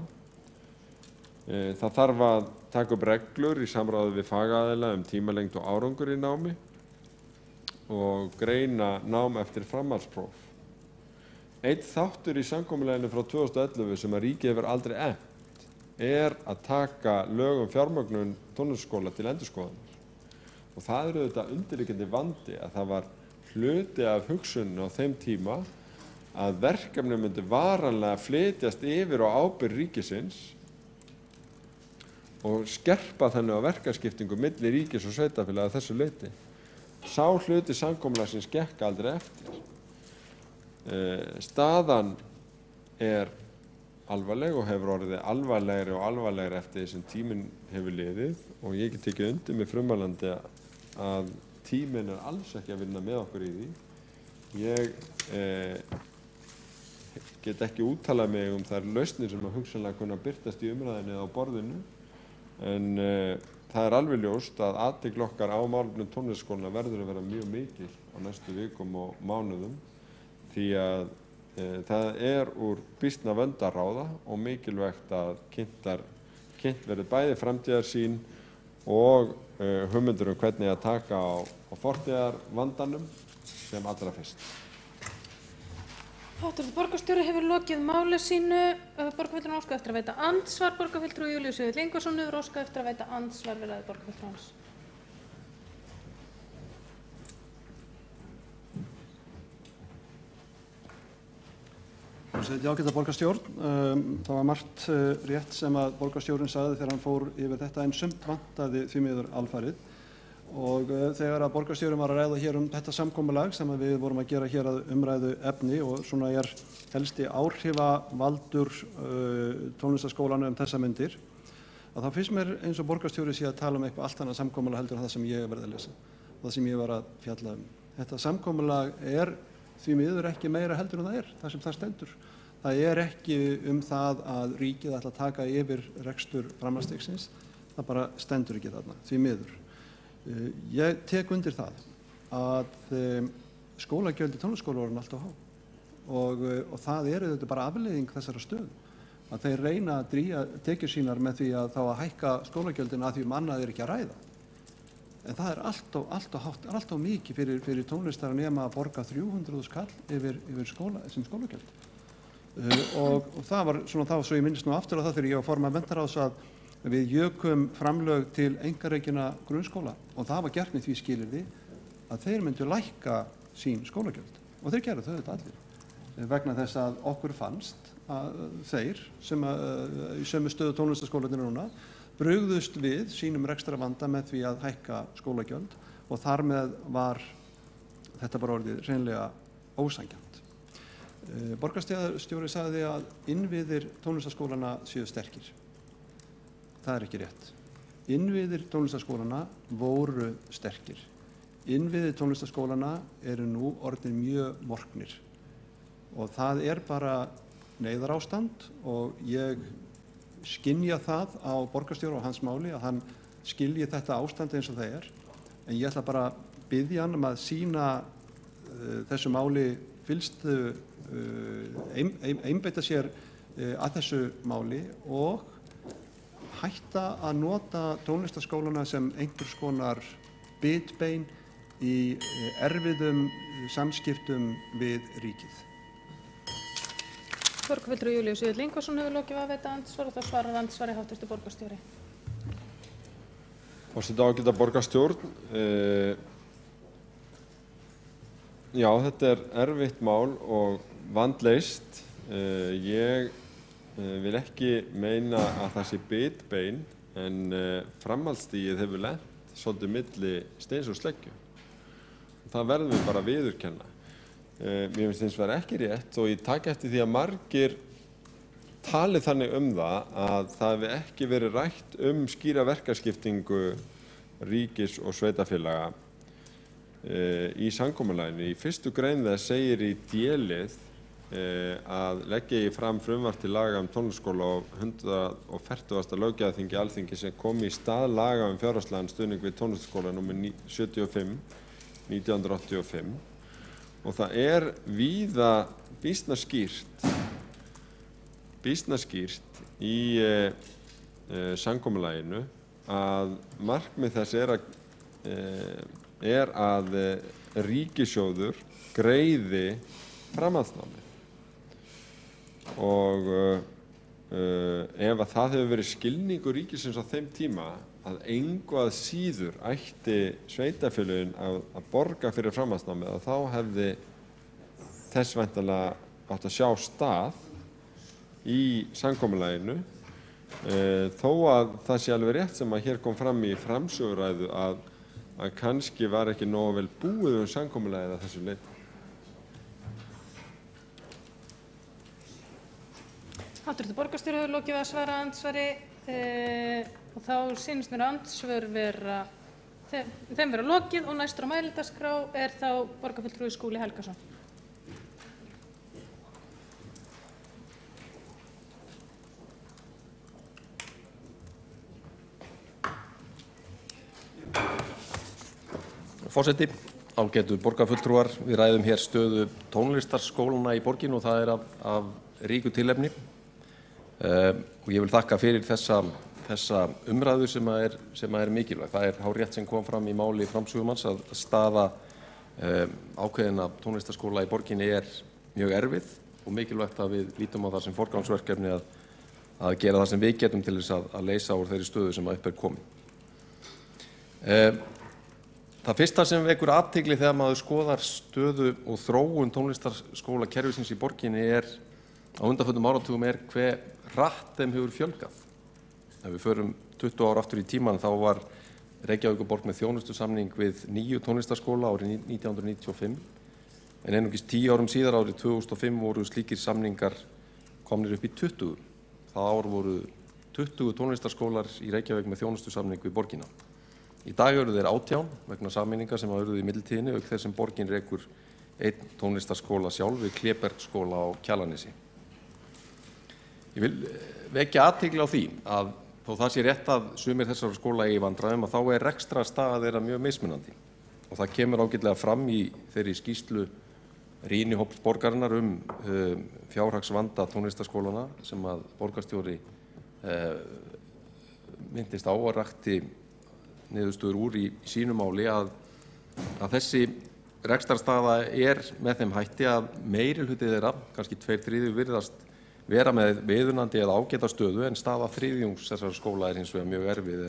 Það þarf að taka upp reglur í samráði við fagaðila tímalengd og árangur í námi og greina nám eftir framhaldspróf. Einn þáttur í samkomulaginu frá 2011 sem að ríkið hefur aldrei efnt að taka lög fjármögnun tónlistarskóla til endurskoðunar. Og það auðvitað undirliggjandi vandi að það var hluti af hugsuninni á þeim tíma að verkefni myndi varanlega flytjast yfir á ábyrgð ríkisins og skerpa þannig á verkaskiptingu milli ríkis og sveitarfélaga að þessu leyti. Sá hluti samkomulagsins gekk aldrei eftir. Staðan alvarleg og hefur orðið alvarlegri eftir því sem tíminn hefur liðið og ég get tekið undir með frumvarnandi að tíminn alls ekki að vinna með okkur í því. Ég get ekki úttalað mig þær lausnir sem að hugsanlega kunna birtast í umræðinni á borðinu en það alveg ljóst að athygli okkar á málefnum tónlistarskólanna verður að vera mjög mikil á næstu vikum og mánuðum því að það úr býsna vöndu að ráða og mikilvægt að kynnt verði bæði framtíðarsýn og hugmyndir hvernig að taka á fortíðarvandanum sem allra fyrst. Háttvirtur borgarstjóri hefur lokið máli sínu. Borgarfulltrúinn óskað eftir að veita andsvar. Borgarfulltrúi Júlíus Vífill Ingvarsson hefur óskað eftir að veita andsvar við ræðu borgarfulltrúans. Ágæta borgarstjórn, það var margt rétt sem að borgarstjórinn sagði þegar hann fór yfir þetta en sumt vantaði því miður alfarið og þegar að borgarstjórinn var að ræða hér þetta samkomulag sem við vorum að gera hér að umræðu efni og svona helsti áhrifavaldur tónlistarskólanu þessa myndir að þá finnst mér eins og borgarstjóri sé að tala eitthvað allt annað samkomulag heldur en það sem ég verið að lesa og það sem ég var að fjalla Þetta samkomulag því miður ekki meira heldur en það sem það stendur. Það ekki það að ríkið ætla að taka yfir rekstur framhaldsstigsins, það bara stendur ekki þarna, því miður. Ég tek undir það að skólagjöld í tónlistarskóla eru alltaf há og það þetta bara afleiðing þessara stöðu. Að þeir reyna að drýja tekjur sínar með því að þá að hækka skólagjöldin að því annað ekki að ræða. en það er allt of mikið fyrir tónlistarnema að borga 300.000 kall yfir sem skólagjöld. Og það var svona, svo ég minnist nú aftur á það þegar ég var formaður menntaráðs að við jökum framlög til einkarekinna grunnskóla og það var gert með því skilyrði að þeir myndu lækka sín skólagjöld og þeir gerðu þau þetta allir vegna þess að okkur fannst að þeir sem í sömu stöðu tónlistarskólarnir núna brugðust við sínum rekstrarvanda með því að hækka skólagjöld og þar með var þetta bara orðið hreinlega ósanngjarnt. Borgarstjóri sagði að innviðir tónlistarskólana séu sterkir. Það er ekki rétt. Innviðir tónlistarskólana voru sterkir. Innviðir tónlistarskólana eru nú orðin mjög morknir og það er bara neyðarástand og ég skynja það á borgarstjóra og hans máli að hann skilji þetta ástand eins og það er. En ég ætla bara að biðja hann að sýna þessu máli fylgstu einbeita sér að þessu máli og hætta að nota tónlistarskólana sem einhvers konar bitbein í erfiðum samskiptum við ríkið. Borgarfulltrúi Júlíus Vífill Ingvarsson hefur lokið að veita andsvar og þá svarar andsvari hv. borgarstjóri. Forseti ágæta borgarstjórn. Já, þetta er erfitt mál og vandleyst. Ég vil ekki meina að það sé bitbein en framhaldsstigið hefur lent svolítið milli steins og sleggju. Það verðum við bara að viðurkenna. Mér finnst hins vegar ekki rétt og ég taki eftir því að margir tali þannig það að það hefði ekki verið rætt skýra verkaskiptingu ríkis og sveitarfélaga í samkomulaginu. Í 1. grein þess segir í d-lið að leggja ég fram frumvarp til laga tónlistarskóla á 140. löggjafarþingi Alþingis sem kom í stað laga fjárhagslegan stuðning við tónlistarskóla nr. 75 1985 og það er víða býsna skýrt í samkomulaginu að markmið þess er að ríkissjóður greiði framhaldsnámið og ef að það hefur verið skilningur ríkisins á þeim tíma að engu að síður ætti sveitarfélögin að borga fyrir framhaldsnámið og þá hefði þess væntanlega átt að sjá stað í samkomulaginu þó að það sé alveg rétt sem að hér kom fram í framsöguræðu að kannski var ekki nógu vel búið samkomulagið að þessu leyti. Hv. borgarstjóri hefur lokið að svara andsvari og þá sýnist mér andsvör þeim vera lokið og næstur á mælendaskrá er þá borgarfulltrúi Skúli Helgason. Forseti, ágætu borgarfulltrúar, við ræðum hér stöðu tónlistarskólana í borginu og það er af ríku tilefni og ég vil þakka fyrir þessa umræðu sem er mikilvæg. Það er hárrétt sem kom fram í máli framsögumanns að staða ákveðinna tónlistarskóla í borginni er mjög erfið og mikilvægt að við lítum á það sem forgangsverkefni að gera það sem við getum til þess að leysa úr þeirri stöðu sem upp er komin. Það fyrsta sem vekur athygli þegar maður skoðar stöðu og þróun tónlistarskólakerfisins í borginni á undanförnum áratugum hve hratt þeim hefur fjölgað. Ef við förum 20 ár aftur í tímann þá var Reykjavíkurborg með þjónustusamning við 9 tónlistarskóla árið 1995 en einungis 10 árum síðar árið 2005 voru slíkir samningar komnir upp í 20. Það ár voru 20 tónlistarskólar í Reykjavík með þjónustusamning við borgina. Í dag eru þeir 18 vegna sameiningar sem urðu í millitíðinni auk þess sem borgin rekur einn tónlistarskóla sjálf við Klébergsskóla á Kjalarnesi. Ég vil vekja athygli á því að þó það sé rétt að sumir þessara skóla í vandræðum að þá er rekstrarstaða þeirra mjög mismunandi og það kemur ágætlega fram í þeirri skýrslu rýnihóps borgarinnar fjárhagsvanda tónlistarskólana sem að borgarstjóri minntist á og rakti niðurstöður úr í sínu máli að þessi rekstrarstaða með þeim hætti að meirihluti þeirra, kannski 2/3, virðast vera með viðunandi eða ágæta stöðu en staða þriðjungs þessara skóla hins vegar mjög erfið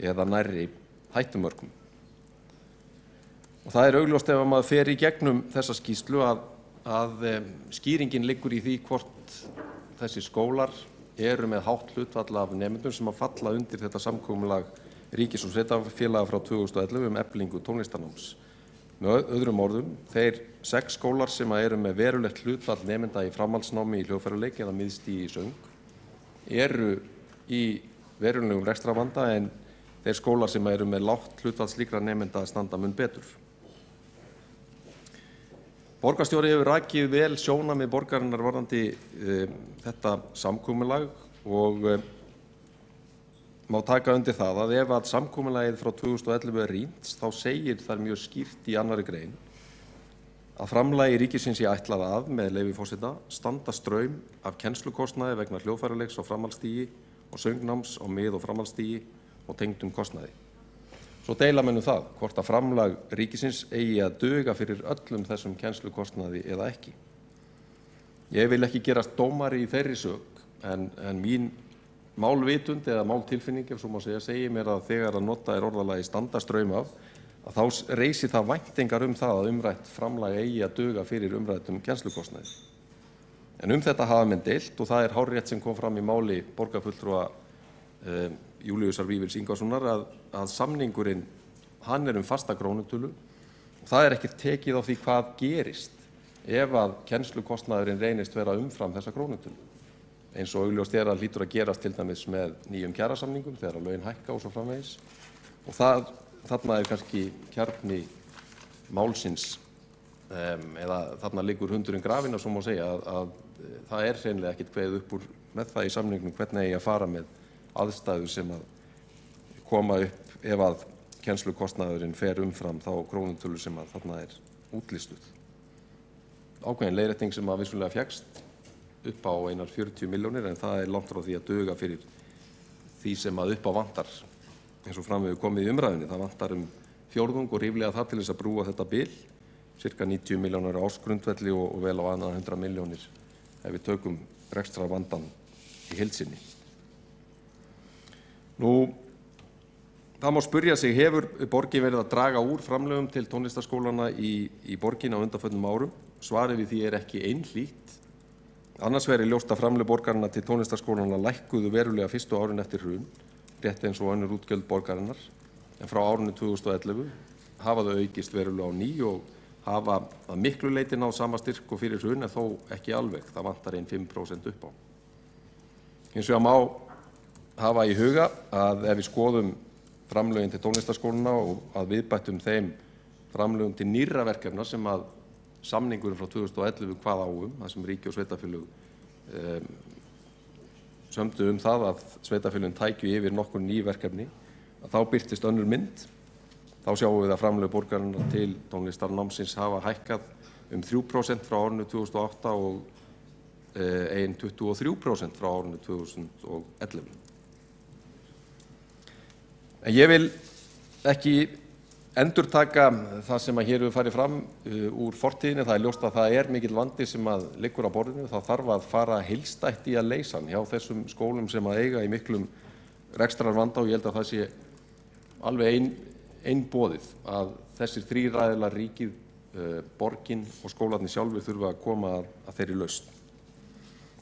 eða nærri hættumörkum. Og það augljóst ef maður fer í gegnum þessa skýrslu að skýringin liggur í því hvort þessi skólar eru með hátt hlutfall af nemendum sem að falla undir þetta samkomulag ríkis- og sveitarfélaga frá 2011 eflingu tónlistarnáms. Með öðrum orðum, þeir 6 skólar sem eru með verulegt hlutfall nemenda í framhaldsnámi í hljóðfæraleik eða miðstigi í söng eru í verulegum rekstrarvanda en þeir skólar sem eru með lágt hlutfall slíkra nemenda standa mun betur. Borgarstjóri hefur rakið vel sjónarmið borgarinnar varðandi þetta samkomulag og má taka undir það að ef að samkomulagið frá 2011 rýnt þá segir þar mjög skýrt í 2. grein að framlagi ríkisins ætlað að, með leyfi forseta, standa straum af kennslukostnaði vegna hljóðfæraleiks á framhaldsstigi og söngnáms á mið- og framhaldsstigi og tengdum kostnaði. Svo deila menn það hvort að framlag ríkisins eigi að duga fyrir öllum þessum kennslukostnaði eða ekki. Ég vil ekki gerast dómari í þeirri sök en mín málvitund eða máltilfinning, ef svo má segja mér að þegar að nota orðalagi standa straum af, að þá reisi það væntingar það að umrætt framlag eigi að duga fyrir umrættum kennslukostnaði. En þetta hafa menn deilt og það hárrétt sem kom fram í máli borgarfulltrúa Júlíusar Vífils Ingvarssonar að samningurinn, hann fasta krónutölu og það ekkert tekið á því hvað gerist ef að kennslukostnaðurinn reynist vera umfram þessa krónutölu. Eins og augljóst að hlýtur að gerast til dæmis með nýjum kjarasamningum þegar að laun hækka og svo framvegis. Og þarna kannski kjarni málsins eða þarna liggur hundurinn grafinn, svo má segja að það hreinlega ekkert kveðið upp úr með það í samningnum hvernig eigi að fara með aðstæður sem að koma upp ef að kennslukostnaðurinn fer umfram þá krónutölu sem að þarna útlistuð. Ákveðin leiðrétting sem að vissulega fékkst upp á einar 40 milljónir en það langt frá því að duga fyrir því sem að upp á vantar eins og fram hefur komið í umræðunni. Það vantar fjórðung og ríflega það til þess að brúa þetta bil, cirka 90 milljónir á ársgrundvelli og vel á annað 100 milljónir ef við tökum rekstrarvandann í heild sinni. Það má spyrja sig, hefur borgin verið að draga úr framlögum til tónlistarskólana í borginni á undanförnum árum? Svarið við því ekki einhlítt. Annars vegar ljóst að framlög borgarinnar til tónlistarskólana lækkuðu verulega fyrstu árin eftir hrun, rétt eins og önnur útgjöld borgarinnar, en frá árinu 2011 hafa þau aukist verulega á ný og hafa að miklu leyti náð sama styrk og fyrir hrun en þó ekki alveg, það vantar 5% upp á. Hins vegar má hafa í huga að ef við skoðum framlögin til tónlistarskólana og að viðbættum þeim framlögum til nýrra verkefna sem að samningurinn frá 2011 hvað á það sem ríki og sveitarfélög sömdu það að sveitarfélögin tækju yfir nokkur ný verkefni, að þá birtist önnur mynd. Þá sjáum við að framlög borgarinnar til tónlistarnámsins hafa hækkað 3% frá árinu 2008 og 23% frá árinu 2011. En ég vil ekki endurtaka það sem að hér hefur farið fram úr fortíðinni. Það ljóst að það mikill vandi sem að liggur á borðinu. Það þarf að fara heildstætt í að leysa hann hjá þessum skólum sem að eiga í miklum rekstrarvanda og ég held að það sé alveg einboðið að þessir þrír aðilar, ríkið, borgin og skólarnir sjálfir þurfa að koma að þeirri lausn.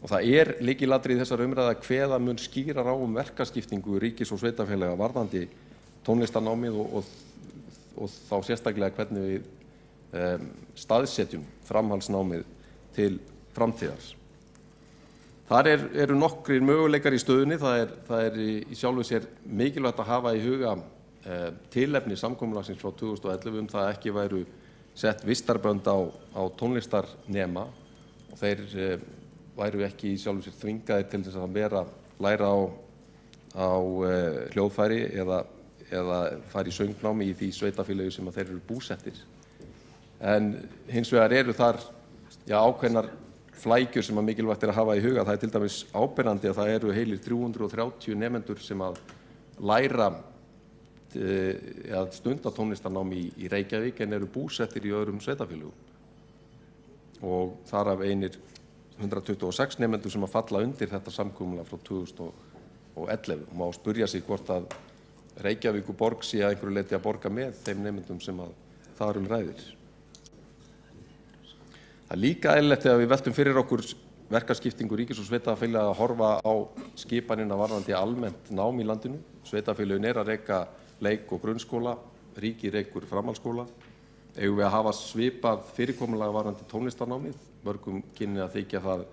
Og það lykilatriði í þessari umræðu að kveða mun skýrar á verkaskiptingu ríkis og sveitarfélaga varðandi tónlistarnámið og þá sérstaklega hvernig við staðsetjum framhaldsnámið til framtíðar. Þar eru nokkrir möguleikar í stöðunni. Það í sjálfu sér mikilvægt að hafa í huga tilefni samkomulagsins frá 2011 það ekki væru sett vistarbönd á tónlistarnema og þeir væru ekki í sjálfu sér þvingaðir til þess að læra á hljóðfæri eða fara í söngnámi í því sveitarfélagi sem að þeir eru búsettir. En hins vegar eru þar ákveðnar flækjur sem að mikilvægt að hafa í huga. Það til dæmis áberandi að það eru heilir 330 nemendur sem að læra að stunda tónlistarnám í Reykjavík en eru búsettir í öðrum sveitarfélögum. Og þar af einir 126 nemendur sem að falla undir þetta samkomulag frá 2011. Og má spyrja sig hvort að Reykjavíkurborg sé að einhverju leyti að borga með þeim nemendum sem að þar ræðir. Það er líka eðlilegt þegar við veltum fyrir okkur verkaskiptingu ríkis og sveitarfélaga að horfa á skipanina varðandi almennt nám í landinu. Sveitarfélögin að reka leik- og grunnskóla, ríkið rekur framhaldsskóla. Eigum við að hafa svipað fyrirkomulag varðandi tónlistarnámið. Mörgum kynni að þykja það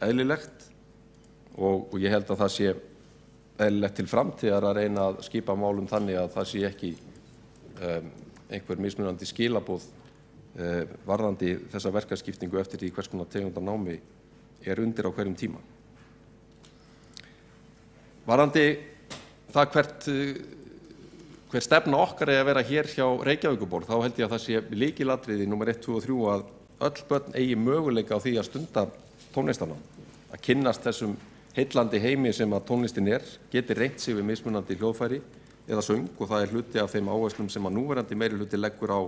eðlilegt og ég held að það sé eðlilegt til framtíðar að reyna að skipa málum þannig að það sé ekki einhver mismunandi skilaboð varðandi þessa verkaskiptingu eftir því hvers konar tegundar námi er undir á hverjum tíma. Varðandi það hver stefna okkar er að vera hér hjá Reykjavíkurborg, þá held ég að það sé lykilatriði númer 1, 2 og 3 að öll börn eigi möguleika á því að stunda tónlistarnám, að kynnast þessum heillandi heimi sem að tónlistin geti reynt sig við mismunandi hljóðfæri eða söng og það er hluti af þeim áherslum sem að núverandi meirihluti leggur á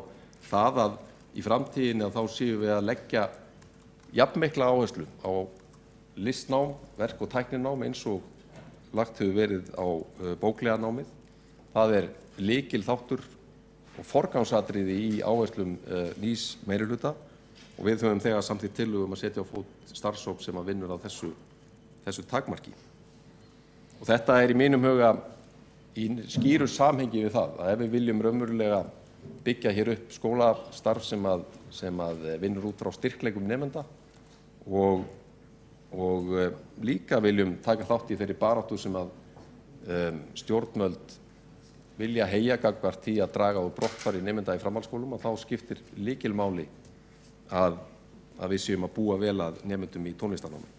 það að í framtíðinni að þá séum við að leggja jafnmikla áherslu á listnám, verk- og tækninám eins og lagt hefur verið á bóklega námið. Það lykilþáttur og forgangsatriði í áherslum nýs meirihluta og við höfum þegar samþykkt tillögu að setja á fót starfshóp sem að vinnur á þessu takmarki. Og þetta í mínum huga í skýru samhengi við það að ef við viljum raunverulega byggja hér upp skólastarf sem að vinnur út frá styrkleikum nemenda og líka viljum taka þátt í þeirri baráttu sem að stjórnvöld vilja heyja gagnvart því að draga úr brottfari nemenda í framhaldsskólum og þá skiptir lykilmáli að við séum að búa vel að nemendum í tónlistarnámi.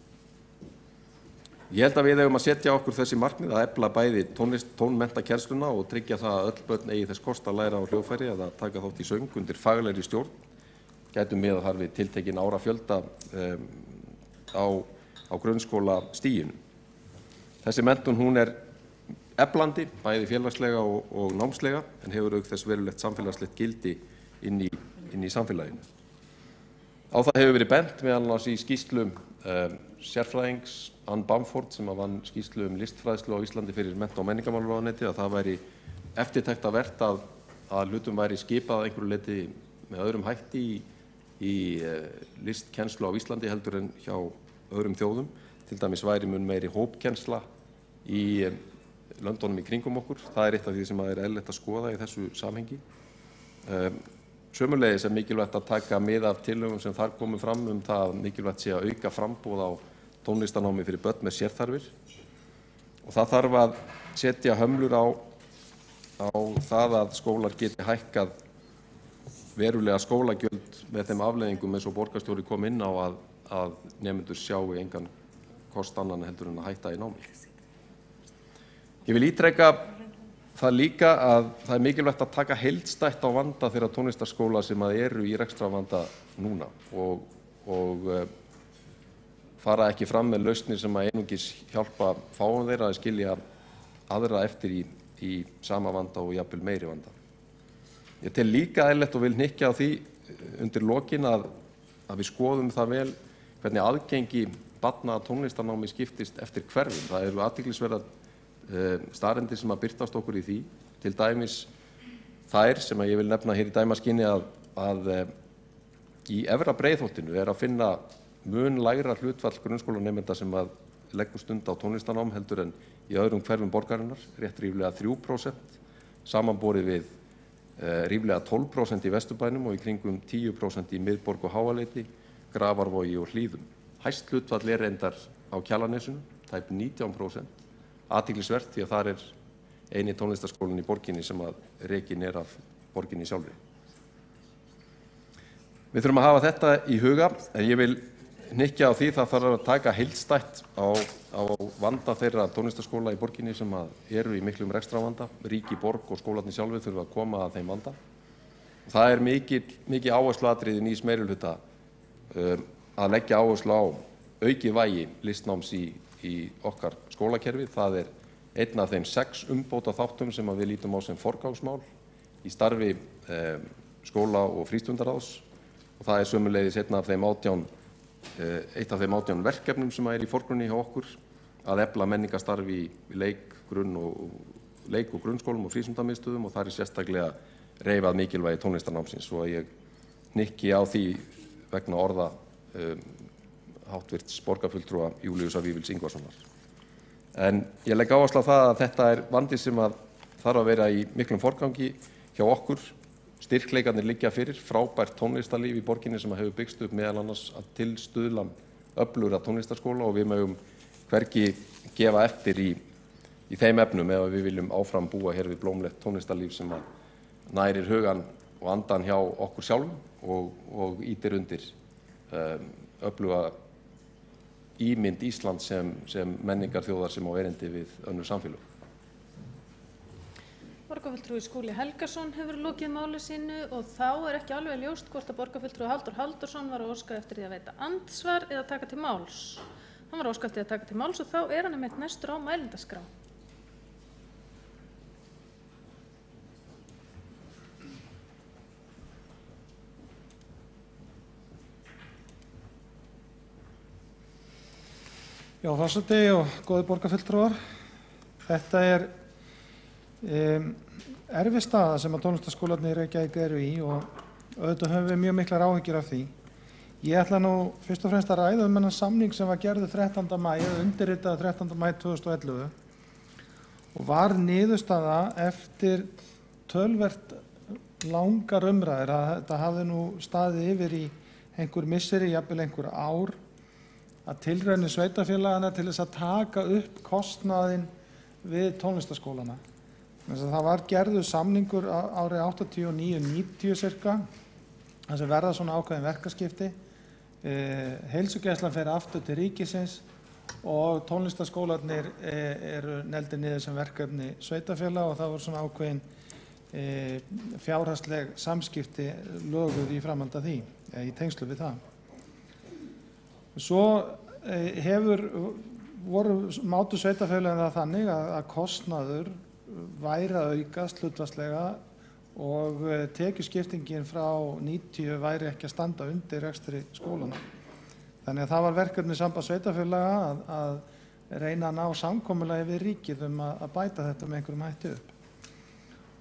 Ég held að við eigum að setja okkur þessi markmið að efla bæði tónmenntakennsluna og tryggja það að öll börn eigi þess kost að læra á hljóðfæri eða taka þátt í söng undir faglegri stjórn. Gætum við að þar við tiltekin árafjölda á grunnskólastiginu. Þessi menntun hún eflandi, bæði félagslega og námslega, en hefur auk þess verulegt samfélagslegt gildi inn í samfélaginu. Á það hefur verið bent meðal annars í skýrslum sérfræðings Ann Bamford sem vann skýrslu listfræðslu á Íslandi fyrir mennta- og menningarmálaráðuneytið að það væri eftirtektarvert að hlutum væri skipað að einhverju leyti með öðrum hætti í listkennslu á Íslandi heldur en hjá öðrum þjóðum. Til dæmis væri mun meiri hópkennsla í löndunum í kringum okkur. Það eitt af því sem eðlilegt að skoða í þessu samhengi. Sömuleiðis mikilvægt að taka mið af tillögum sem þar komu fram það að mikilvægt sé að auka framboð á tónlistarnámi fyrir börn með sérþarfir og það þarf að setja hömlur á það að skólar geti hækkað verulega skólagjöld með þeim afleiðingum eins og borgarstjóri kom inn á að nemendur sjáu engan kost annan heldur en að hætta í námi. Ég vil ítreka það líka að það mikilvægt að taka heildstætt á vanda þeirra tónlistarskóla sem eru í rekstrarvanda núna og fara ekki fram með lausnir sem einungis hjálpa fáum þeirra að skilja aðra eftir í sama vanda og jafnvel meiri vanda. Ég tel líka eðlilegt og vil hnykkja á því undir lokin að við skoðum það vel hvernig aðgengi barna að tónlistarnámi skiptist eftir hverfum. Það eru athyglisverðar staðreyndir sem birtast okkur í því, til dæmis þær sem ég vil nefna hér í dæmaskyni að í efra Breiðholtinu að finna mun lægra hlutfall grunnskólanemenda sem að leggur stund á tónlistarnám heldur en í öðrum hverfum borgarinnar, rétt ríflega 3%, samanborið við ríflega 12% í Vesturbænum og í kringum 10% í Miðborg og Háaleiti, Grafarvogi og Hlíðum. Hæst hlutfall reyndar á Kjalarnesinu, tæp 19%, athyglisvert því að þar eini tónlistarskólinn í borginni sem að rekinn af borginni sjálfri. Við þurfum að hafa þetta í huga, en ég vil hnykkja á því það þarf að taka heildstætt á vanda þeirra tónlistarskóla í borginni sem eru í miklum rekstrarvanda. Ríki, borg og skólarnir sjálfir þurfa að koma að þeim vanda. Það mikið áhersluatriði nýs meirihluta að leggja áherslu á aukið vægi listnáms í okkar skólakerfi. Það einn af þeim 6 umbóta þáttum sem við lítum á sem forgangsmál í starfi skóla- og frístundaráðs og það sömuleiðis eitt af þeim 18 verkefnum sem í forgrunni hjá okkur að efla menningarstarfi í leik- og grunnskólum og frístundamiðstöðum og þar sérstaklega reifað mikilvægi tónlistarnámsins svo að ég hnykki á því vegna orða háttvirts borgarfulltrúa Júlíusar Vífils Ingvarssonar. En ég legg áherslu á það að þetta vandi sem þarf að vera í miklum forgangi hjá okkur. Styrkleikarnir liggja fyrir, frábært tónlistarlíf í borginni sem hefur byggst upp meðal annars til stuðla öflugra tónlistarskóla og við megum hvergi gefa eftir í þeim efnum ef við viljum áfram búa hér við blómlegt tónlistarlíf sem nærir hugan og andan hjá okkur sjálfum og ýtir undir öfluga ímynd Íslands sem menningarþjóðar sem á erindi við önnur samfélög. Borgarfulltrúi Skúli Helgason hefur lokið máli sínu og þá ekki alveg ljóst hvort að borgarfulltrúi Halldór Halldórsson var að óska eftir því að veita andsvar eða taka til máls. Hann var að óska eftir því að taka til máls og þá hann einmitt næstur á mælendaskrá. Já, forseti og góðir borgarfulltrúar. Þetta erfið staða sem að tónlistarskólarnir í Reykjavík eru í og auðvitað höfum við mjög miklar áhyggjur af því. Ég ætla nú fyrst og fremst að ræða þennan samning sem var gerður 13. maí, undirritaður 13. maí 2011 og var niðurstaða eftir töluvert langar umræður að þetta hafði nú staðið yfir í einhver misseri, jafnvel einhver ár að tilraunir sveitarfélagana til þess að taka upp kostnaðinn við tónlistarskólana. Það var gerður samningur árið 89-90 cirka, þar sem verða svona ákveðin verkaskipti. Heilsugæslan fer aftur til ríkisins og tónlistarskólarnir eru negldir niður sem verkefni sveitarfélaga og það voru svona ákveðin fjárhagsleg samskipti löguð í framhald af því, í tengslu við það. Svo mátu sveitarfélögin það þannig að kostnaður væri að aukast hlutfallslega og tekjuskiptingin frá 90 væri ekki að standa undir rekstri skólana. Þannig að það var verkefni samband sveitarfélaga að reyna að ná samkomulagi við ríkið að bæta þetta með einhverjum hætti upp.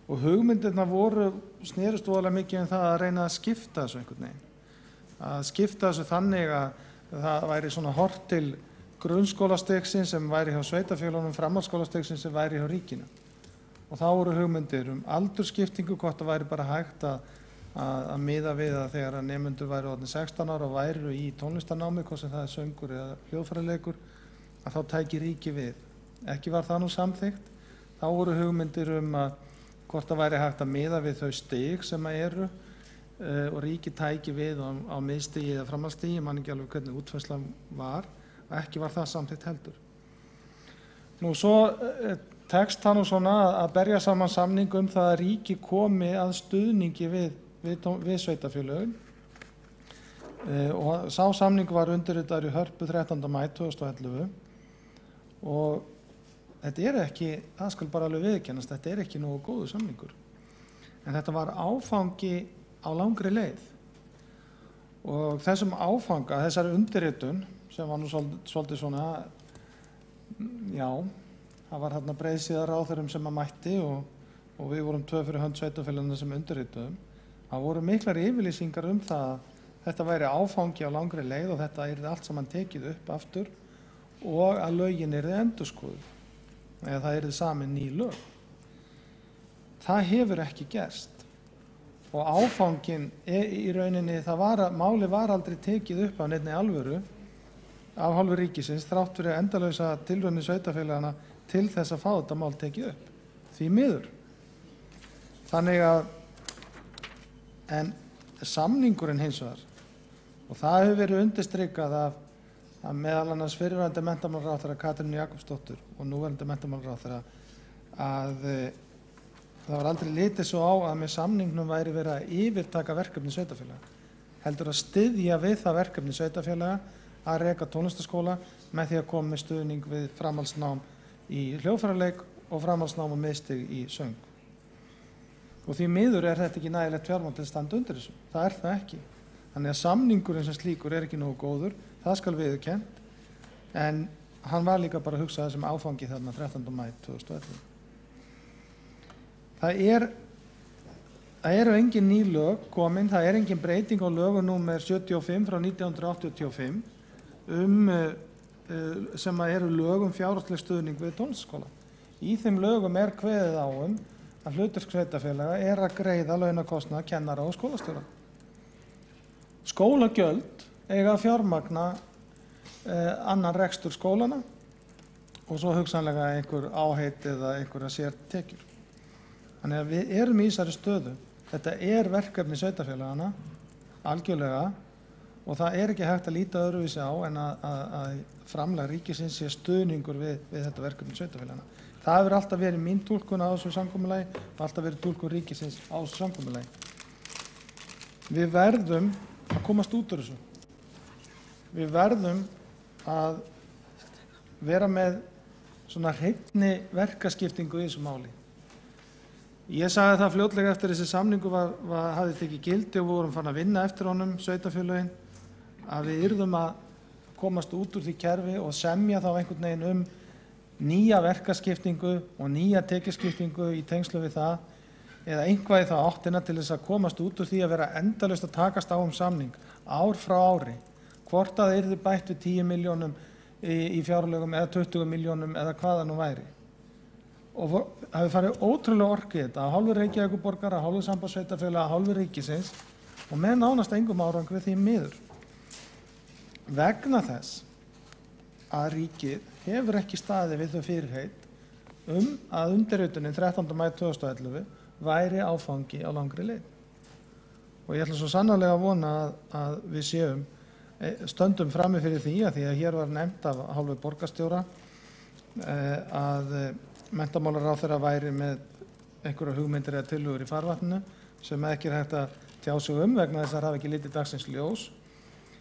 Og hugmyndirnar snerust voðalega mikið það að reyna að skipta þessu einhvern veginn. Að skipta þessu þannig að það væri svona hort til grunnskólastigsins sem væri hjá sveitarfélögunum, framhaldsskólastigsins sem væri hjá ríkinu. Og þá voru hugmyndir aldursskiptingu, hvort það væri bara hægt að miða við að þegar að nemendur væri orðnir 16 ára og væru í tónlistarnámi, hvort sem það söngur eða hljóðfæraleikur, að þá tæki ríki við. Ekki var það nú samþykkt. Þá voru hugmyndir að hvort það væri hægt að miða við þau stig sem eru og ríki tæki við á miðstigi eða framhaldsstigi, man ekki alveg hvernig útfærslan var, og ekki var það samþykkt heldur. Nú svo tekst það nú svona að berja saman samning það að ríki komi að stuðningi við sveitarfélögin og sá samning var undirritaður í Hörpu 13. maí 2011 og þetta ekki, það skal bara alveg viðurkennast, þetta ekki nógu góður samningur. En þetta var áfangi á langri leið og þessum áfanga, þessari undirritun sem var nú svolítið svona, já, það var þarna breiðsíða ráðherrum sem mætti og við vorum 2 fyrir hönd sveitarfélagana sem undirrituðum. Það voru miklar yfirlýsingar það að þetta væri áfangi á langri leið og þetta yrði allt saman tekið upp aftur og að lögin yrði endurskoðuð eða það yrði samin ný lög. Það hefur ekki gerst. Og áfangin í rauninni, máli var aldrei tekið upp af neinni alvöru af hálfu ríkisins þrátt fyrir endalausa tilraunir sveitarfélagana til þess að fá þetta mál tekið upp. Því miður. Þannig en samningurinn hins vegar, og það hefur verið undirstrikað að meðal annars fyrrverandi menntamálaráðherra Katrínu Jakobsdóttur og núverandi menntamálaráðherra að það var aldrei litið svo á að með samningnum væri verið að yfirtaka verkefni sveitarfélaga. Heldur að styðja við það verkefni sveitarfélaga að reka tónlistarskóla með því að koma með stuðning við framhaldsnám í hljóðfæraleik og framhaldsnám og miðstig í söng. Og því miður er þetta ekki nægilegt fjármagn til að standa undir þessu. Það er það ekki. Þannig að samningurinn sem slíkur er ekki nógu góður, það skal viðurkennt, en hann var líka bara að hugsa það sem áfangi þarna 13. maí 2011. Það eru engin ný lög komin, það er engin breyting á lögum númer 75 frá 1985 sem eru lög fjárhagsleg stuðning við tónlistarskóla. Í þeim lögum er kveðið á að hlutverk sveitarfélaga er að greiða launakostnað kennara og skólastjóra. Skólagjöld eiga að fjármagna annan rekstur skólana og svo hugsanlega einhver áheit eða einhverja sértekjur. Þannig að við erum í þessari stöðu. Þetta er verkefni sveitarfélagana, algjörlega, og það er ekki hægt að líta öðruvísi á en að framlag ríkisins sé stuðningur við þetta verkefni sveitarfélagana. Það hefur alltaf verið mín túlkun á þessu samkomulagi og alltaf verið túlkun ríkisins á þessu samkomulagi. Við verðum að komast út úr þessu. Við verðum að vera með svona hreinni verkaskiptingu í þessu máli. Ég sagði það fljótlega eftir þessi samningu hafði tekið gildi og vorum farin að vinna eftir honum, sveitarfélögin, að við yrðum að komast út úr því kerfi og semja þá einhvern veginn nýja verkaskiptingu og nýja tekjuskiptingu í tengslu við það, eða einhvað í það áttina til þess að komast út úr því að vera endalaust að takast á samning, ár frá ári, hvort að það yrði bætt við 10 milljónum í fjárlögum eða 20 milljónum eða hvaða nú væri. Og hafi farið ótrúlega orku í þetta af hálfu Reykjavíkurborgar, af hálfu sambandssveitarfélaga, af hálfu ríkisins og með nánast engum árangri því miður. Vegna þess að ríkið hefur ekki staðið við þau fyrirheit að undirritunin 13. maí 2011 væri áfangi á langri leið. Og ég ætla svo sannarlega að vona að við stöndum frammi fyrir því að hér var nefnt af hálfu borgarstjóra að menntamálaráðherra væri með einhverjar hugmyndir eða tillögur í farvatninu sem ekki er hægt að tjá sig vegna þess að það hafi ekki litið dagsins ljós.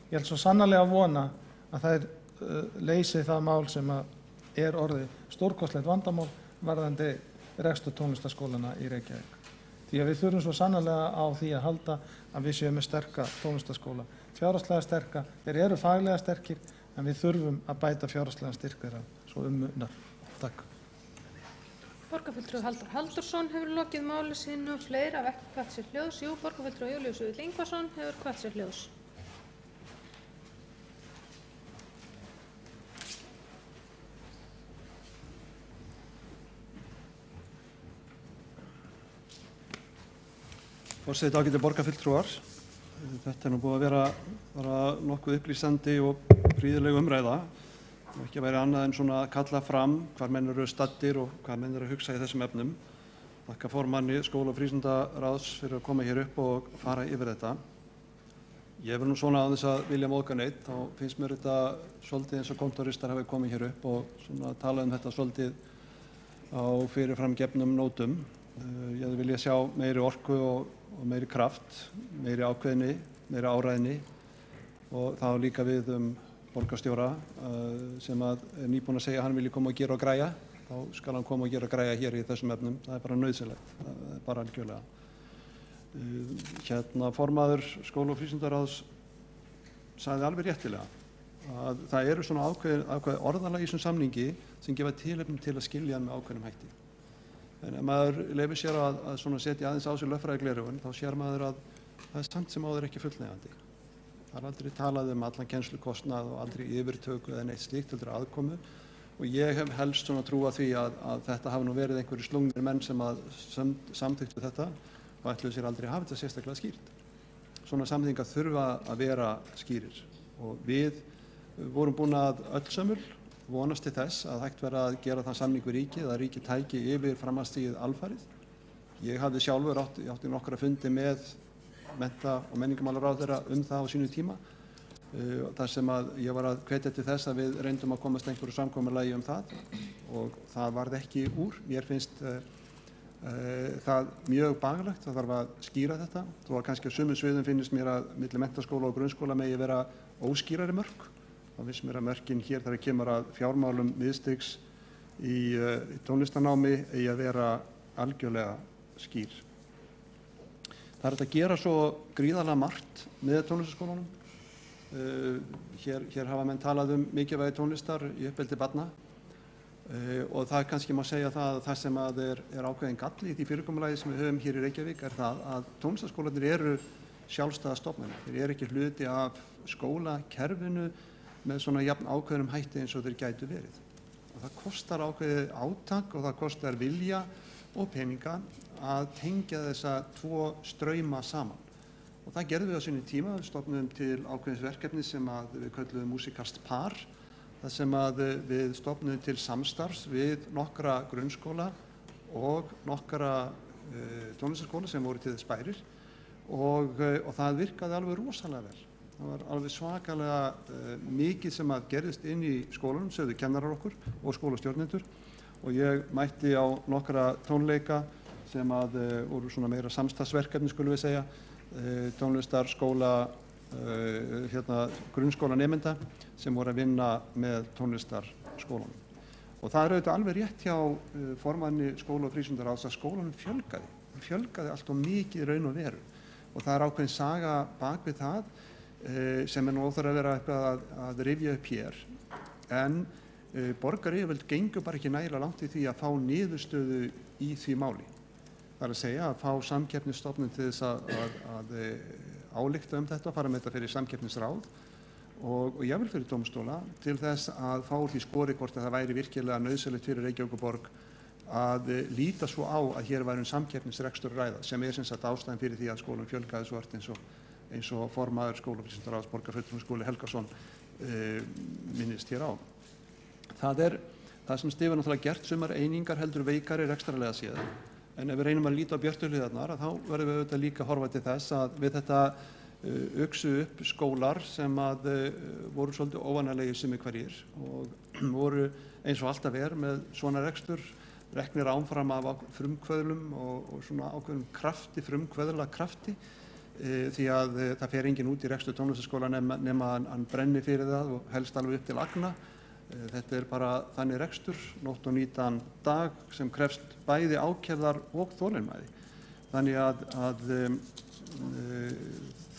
Ég ætla svo sannarlega að vona að það leysi það mál sem er orðið stórkostlegt vandamál varðandi rekstur tónlistarskólana í Reykjavík. Því að við þurfum svo sannarlega á því að halda að við séum með sterka tónlistarskóla. Fjárhagslega sterka, þeir eru faglega sterkir, en við þurfum að bæta fjárhagslega styrk þeirra svo munar. Takk. Borgarfulltrúi Halldór Halldórsson hefur lokið máli sínu og fleiri hafa ekki kvatt sér hljóðs. Jú, borgarfulltrúi Júlíus Vífill Ingvason hefur kvatt sér hljóðs. Forseti, ágætu borgarfulltrúar. Þetta nú búið að vera nokkuð upplýsandi og prýðileg umræða. Ekki að vera annað en svona að kalla fram hvar menn eru staddir og hvað menn eru að hugsa í þessum efnum. Þakka formanni skóla- og frístundaráðs fyrir að koma hér upp og fara yfir þetta. Ég verð nú svona á þess að vilja móðga neitt, þá finnst mér þetta svolítið eins og kontóristar hafi komið hér upp og svona talað þetta svolítið á fyrirframgefnum nótum. Ég hefði viljað sjá meiri orku og meiri kraft, meiri ákveðni, meiri áræðni og þá líka við borgarstjóra sem er nýbúinn að segja að hann vilji koma og gera og græja, þá skal hann koma og gera og græja hér í þessum efnum. Það er bara nauðsynlegt, það er bara algjörlega. Formaður skóla- og frístundaráðs sagði alveg réttilega að það eru svona ákveð orðalag í þessum samningi sem gefa tilefni til að skilja hann með ákveðnum hætti. En ef maður leyfir sér að svona setja aðeins á sig lögfræðigleraugun, þá sér maður að það er samt sem áður ekki fullnægjandi. Það er aldrei talað allan kennslukostnað og aldrei yfirtöku eða neitt slíkt heldur aðkomu og ég hef helst svona trú að því að þetta hafi nú verið einhverju slungnir menn sem samþykktu þetta og ætluðu sér aldrei að hafa þetta sérstaklega skýrt. Svona samþyngar þurfa að vera skýrir og við vorum búin að öllsömmul vonast til þess að hægt vera að gera þann samning við ríkið, að ríkið tæki yfir framhaldstigið alfarið. Ég hafði sjálfur átti nokkra fundi með mennta- og menningarmálaráðherra það á sínu tíma þar sem að ég var að hvetja til þess að við reyndum að komast einhverju samkomulagi það og það varð ekki úr. Mér finnst það mjög bagalegt, það þarf að skýra þetta þó að kannski á sumum sviðum finnst mér að milli menntaskóla og grunnskóla megi vera óskýrari mörk. Það finnst mér að mörkin hér þegar kemur að fjármálum miðstigs í tónlistarnámi eigi að vera algjörlega skýr. Það er hægt að gera svo gríðarlega margt með tónlistarskólanum. Hér hafa menn talað mikilvægi tónlistar í uppeldi barna og það kannski má segja það að það sem er ákveðin galli í því fyrirkomulagi sem við höfum hér í Reykjavík er það að tónlistarskólarnir eru sjálfstæða stofnanir. Þeir eru ekki hluti af skólakerfinu með svona jafn ákveðnum hætti eins og þeir gætu verið. Og það kostar ákveðið átak og það kostar vilja og peninga að tengja þessa tvo strauma saman. Og það gerðum við á sinni tíma, við stofnum til ákveðins verkefni sem við köllum músikalskt par, þar sem við stofnum til samstarfs við nokkra grunnskóla og nokkra tónlistarskóla sem voru til þess bærir og það virkaði alveg rosalega vel. Það var alveg svakalega mikið sem gerðist inn í skólanum, sögðu kennarar okkur og skólastjórnendur og ég mætti á nokkra tónleika sem voru svona meira samstarfsverkefni skulum við segja, tónlistarskóla, grunnskóla nemenda sem voru að vinna með tónlistarskólanum. Og það er auðvitað alveg rétt hjá formanni skóla- og frístundaráðs að skólanum fjölgaði allt of mikið raun og veru. Og það er ákveðin saga bak við það sem nú óþarf að vera eitthvað að rifja upp hér. En borgaryfirvöld gengur bara ekki nægilega langt í því að fá niðurstöðu í því máli. Það er að segja að fá samkeppnisstofnun til þess að álykta þetta, fara með þetta fyrir samkeppnisráð og jafnvel fyrir dómstóla til þess að fá því skori hvort að það væri virkilega nauðsynlegt fyrir Reykjavíkurborg að líta svo á að hér væri samkeppnisrekstur ræða sem sem sagt ástæðan fyrir því að skólum fjölgaði svo ört eins og formaður skólafrístundaráðs borgarfulltrúi Skúli Helgason minnist hér á. Það sem hefur náttúrulega gert sumar einingar heldur veikari rekstrarlega séð. En ef við reynum að líta á björtu hliðarnar þá verðum við auðvitað líka að horfa til þess að við þetta uxu upp skólar sem voru svolítið óvanalegir sem hverjir og voru eins og alltaf með svona rekstur, reknir áfram af frumkvöðlum og svona ákveðnum krafti, frumkvöðla krafti því að það fer enginn út í rekstur tónlistarskóla nema hann brenni fyrir það og helst alveg upp til agna. Þetta er bara þannig rekstur, nótt og nýtan dag sem krefst bæði ákefðar og þolinmæði. Þannig að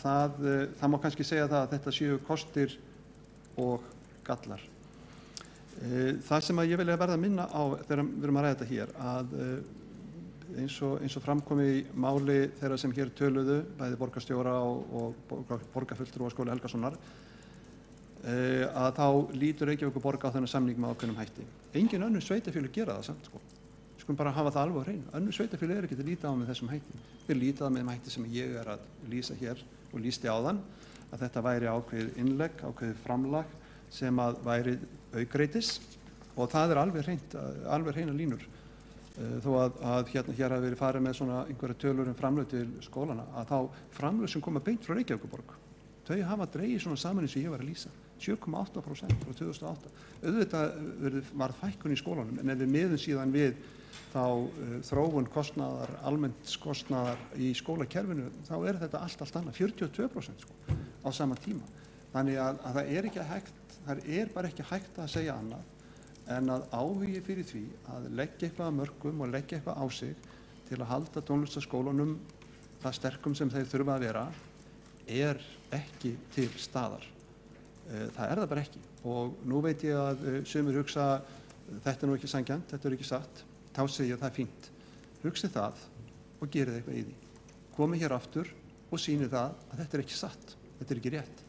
það má kannski segja það að þetta séu kostir og gallar. Það sem ég vilja verða að minna á þegar við erum að ræða þetta hér, að eins og framkomi í máli þeirra sem hér töluðu, bæði borgarstjóra og borgarfulltrúa Skúla Helgasonar, að þá lítur Reykjavíkurborg á þennan samning með ákveðnum hætti. Engin önnur sveitarfélög gera það samt sko. Við skulum bara hafa það alveg á hreinu. Önnur sveitarfélög ekki að líta á með þessum hætti. Við líta á með þeim hætti sem ég að lýsa hér og lýsti áðan, að þetta væri ákveðið innlegg, ákveðið framlag sem væri aukreitis og það er alveg hreina línur. Þó að hér hafi verið farið með svona einhverja tölur framlög til skólana, að þá framlög sem koma beint frá Reykjavíkurborg, þau hafa dregið svona saman eins og ég var að lýsa. 7,8% frá 2008. Auðvitað varð fækkun í skólanum en ef við miðum síðan við þá þróun kostnaðar, almennt kostnaðar í skólakerfinu þá er þetta allt annað, 42% sko, á sama tíma. Þannig að það er ekki hægt, það er bara ekki hægt að segja annað en að áhugi fyrir því að leggja eitthvað að mörkum og leggja eitthvað á sig til að halda tónlistarskólanum það sterkum sem þeir þurfa að vera er ekki til staðar. Það er það bara ekki og nú veit ég að sumir hugsa þetta er nú ekki sanngjarnt, þetta er ekki satt, þá segi ég að það er fínt. Hugsið það og gerið eitthvað í því. Komið hér aftur og sýnið það að þetta er ekki satt, þetta er ekki rétt.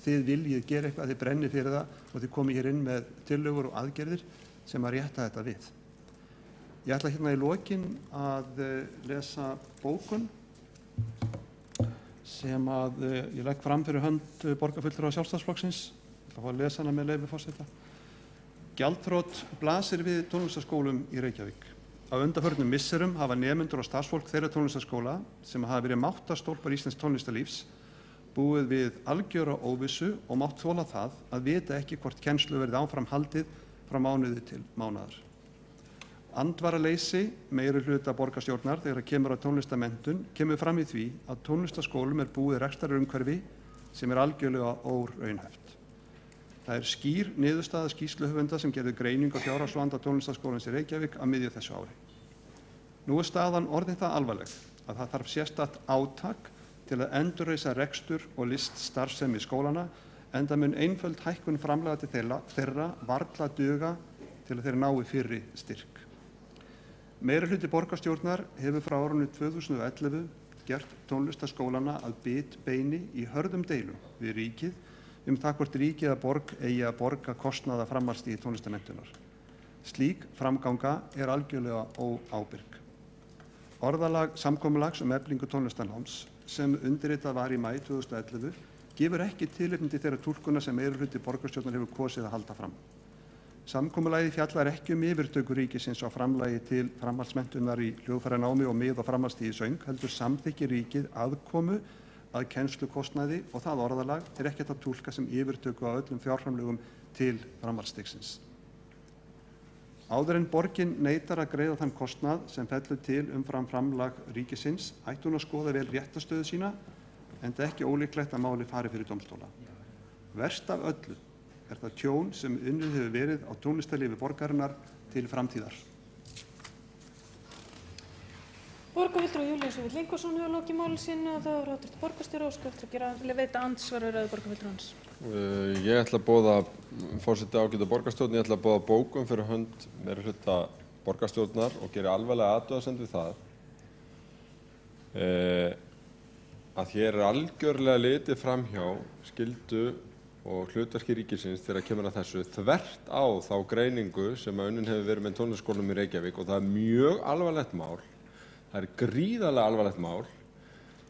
Þið viljið gera eitthvað, þið brennið fyrir það og þið komið hér inn með tillögur og aðgerðir sem að rétta þetta við. Ég ætla hérna í lokin að lesa bókun sem ég legg fram fyrir hönd borgarfulltrúa Sjálfstæðisflokksins. Ég ætla að fá að lesa hana með leyfi forseta. Gjaldþrot blasir við tónlistarskólum í Reykjavík. Á undanförnum misserum hafa nemendur og starfsfólk þeirra tónlistarskóla sem hafa verið máttarstólpar íslensks tónlistarlífs búið við algjöra óvissu og mátt þola það að vita ekki hvort kennslu verði áfram haldið frá mánuði til mánaðar. Andvaraleysi meiri hluta borgarstjórnar þegar kemur á tónlistarmenntun kemur fram í því að tónlistarskólum búið rekstrarumhverfi sem algjörlega óraunhæft. Það er skýr niðurstaða skýrsluhöfunda sem gerðu greiningu á fjárhagsvanda tónlistarskólans í Reykjavík að miðju þessu ári. Nú er staðan orðin það alvarleg að það þarf sérstakt átak til að endurreisa rekstur og liststarfsemi skólana, enda mun einföld hækkun framlaga til þeirra varla duga til að þeir nái fyrri styrk. Meirihluti borgarstjórnar hefur frá árinu 2011 gert tónlistarskólana að bitbeini í hörðum deilum við ríkið það hvort ríkið eða borg eigi að borga kostnaða framhaldsstigi tónlistarmenntunar. Slík framganga er algjörlega óábyrg. Orðalag samkomulags eflingu tónlistarnáms sem undirritað var í maí 2011 gefur ekki tilefni til þeirra túlkunar sem meirihluti borgarstjórnar hefur kosið að halda fram. Samkomulagið fjallar ekki yfirtöku ríkisins á framlagi til framhaldsmenntunar í hljóðfæranámi og mið- og framhaldsstigi í söng, heldur samþykkir ríkið aðkomu að kennslukostnaði og það orðalag er ekki að túlka sem yfirtöku á öllum fjárframlögum til framhaldsstigsins. Áður en borgin neitar að greiða þann kostnað sem fellur til umfram framlag ríkisins, ætti hún að skoða vel réttarstöðu sína, enda ekki ólíklegt að máli fari fyrir dómstóla. Verst af öllu er það tjón sem unnið hefur verið á tónlistarlífi borgarinnar til framtíðar. Borgarfulltrúi Júlíus Vífill Ingvarsson hefur lokið máli sínu og það er hv. borgarstjóri óskar eftir að veita andsvar við ræðu borgarfulltrúans. Ég ætla að boða, forseti ágæta borgarstjórn, ég ætla að boða bókun fyrir hönd meirihluta borgarstjórnar og gera alvarlega athugasemd við það að hér er algjörlega litið framhjá skyldu og hlutverki ríkisins þegar kemur að þessu þvert á þá greiningu sem unnin hefur verið með tónlistarskólanum í Reykjavík og það er mjög alvarlegt mál. Það er gríðarlega alvarlegt mál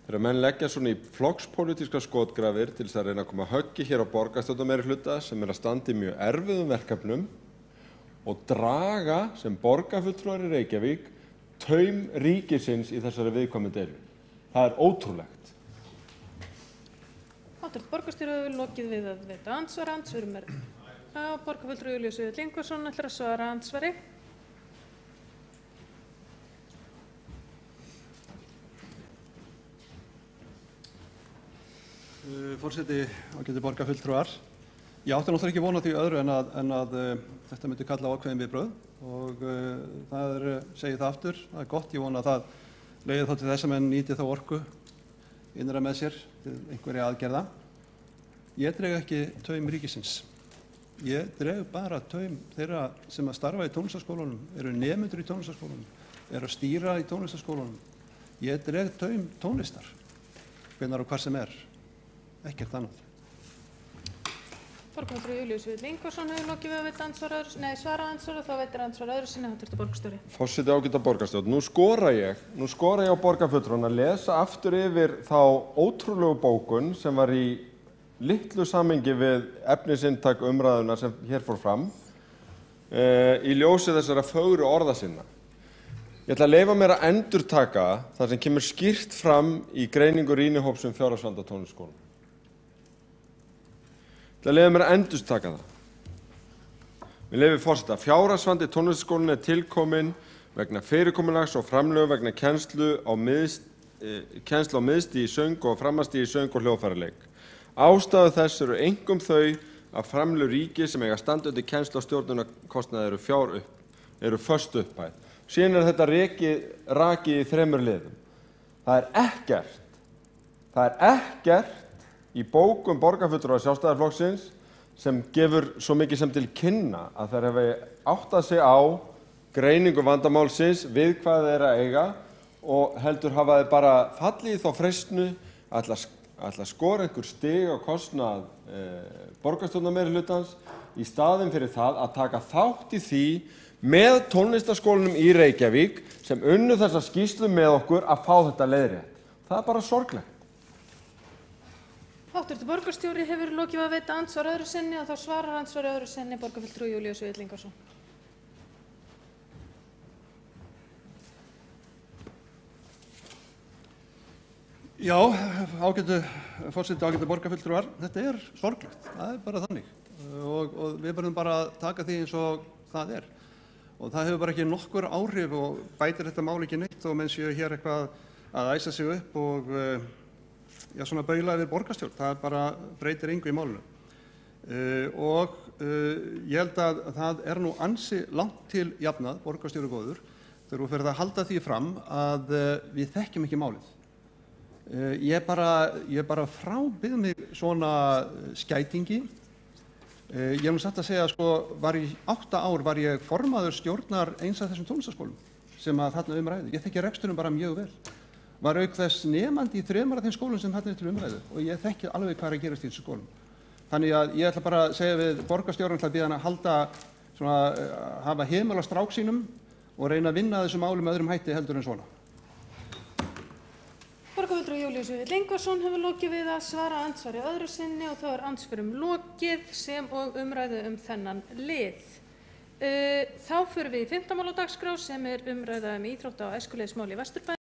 þegar menn leggja svona í flokkspólitískar skotgrafir til þess að reyna að koma höggi hér á borgarstjórnarmeirihluta sem er að standa í mjög erfiðum verkefnum og draga sem borgarfulltrúar í Reykjavík taum ríkisins í þessari viðkvæmu deilu. Það er ótrúlegt. Hv. borgarstjóri hefur lokið við að veita andsvar. Andsvörum er borgarfulltrúi Júlíus Vífill Ingvarsson ætlar að svara andsvari. Forseti ágætu borgarfulltrúar. Ég átti náttúrulega ekki vona því öðru en að þetta myndi kalla á ákveðin viðbrögð og segi það aftur, það er gott, ég vona að það leiði þá til þess að menn nýti þá orku innra með sér til einhverja aðgerða. Ég dreg ekki taum ríkisins. Ég dreg bara taum þeirra sem að starfa í tónlistarskólanum, eru nemendur í tónlistarskólanum, eru að stýra í tónlistarskólanum. Ég dreg taum tónlistar, hvenær og hvar sem er. Ekkert annað. Borgarfulltrúi Júlíus Vífill Ingvarsson hefur lokið við að veita svara andsvar og þá veitir andsvar öðru sinni hv. borgarstjóri. Forseti ágæta borgarstjórn, nú skora ég á borgarfulltrúan að lesa aftur yfir þá ótrúlegu bókun sem var í litlu samhengi við efnisinntak umræðuna sem hér fór fram í ljósi þessara fögru orða sinna. Ég ætla að leyfa mér að endurtaka það sem kemur skýrt fram í greiningu rýnihóps fjárhagsvanda tónlistarskóla. Ég ætla að leyfa mér að endurtaka það. Með leyfi forseta, fjárhagsvandi tónlistarskólanum er tilkominn vegna fyrirkomulags og framlög vegna kennslu á miðstigi í söng og framhaldsstigi í söng og hljóðfæraleik. Ástæður þess eru einkum þau að framlög ríkis sem eiga standa undir kennslu og stjórnunarkostnaði eru föst upphæð. Síðan er þetta rakið í 3 liðum. Það er ekkert í bókum borgarfulltrúa Sjálfstæðisflokksins sem gefur svo mikið sem til kynna að þær hafi áttað sig á greiningu vandamálsins við hvað þeir að eiga og heldur hafa þeir bara fallið í þá freistni að ætla að skora einhver stig á kostnað borgarstjórnarmeirihlutans í staðinn fyrir það að taka þátt í því með tónlistarskólanum í Reykjavík sem unnu þessa skýrslu með okkur að fá þetta leiðrétt. Það er bara sorglegt. Hv. borgarstjóri hefur lokið við að veita andsvar öðru sinni og þá svarar andsvari öðru sinni borgarfulltrúi Júlíus Vífill Ingvarsson. Já, forseti ágætu borgarfulltrúar, þetta er sorglegt, það er bara þannig og við verðum bara að taka því eins og það er. Og það hefur bara ekki nokkur áhrif og bætir þetta mál ekki neitt og menn séu hér eitthvað að æsa sig upp og svona baula yfir borgarstjórn. Það bara breytir engu í málinu. Ég held að það nú ansi langt til jafnað, borgarstjóri góður, þegar þú ferð að halda því fram að við þekkjum ekki málið. Ég bara frábið mig svona skætingi. Ég nú satt að segja, sko, í 8 ár var ég formaður stjórnar eins af þessum tónlistarskólum sem að þarna ræðu. Ég þekki reksturinn bara mjög vel. Var auk þess nemandi í 3 af þeim skólum sem þarna til umræðu og ég þekki alveg hvað að gerast í þessu skólum. Þannig að ég ætla bara að segja við borgarstjórann að biðja hann að halda, svona, hafa hemil á strák sínum og reyna að vinna þessu máli með öðrum hætti heldur en svona. Borgarfulltrúi Júlíus Vífill Ingvarsson hefur lokið við að svara andsvari öðru sinni og þá andsvörum lokið sem og umræðu þennan lið. Þá förum við í 5. mál á dagskrá sem umræða íþrótta- og æskulýðsmál í Vesturbænum.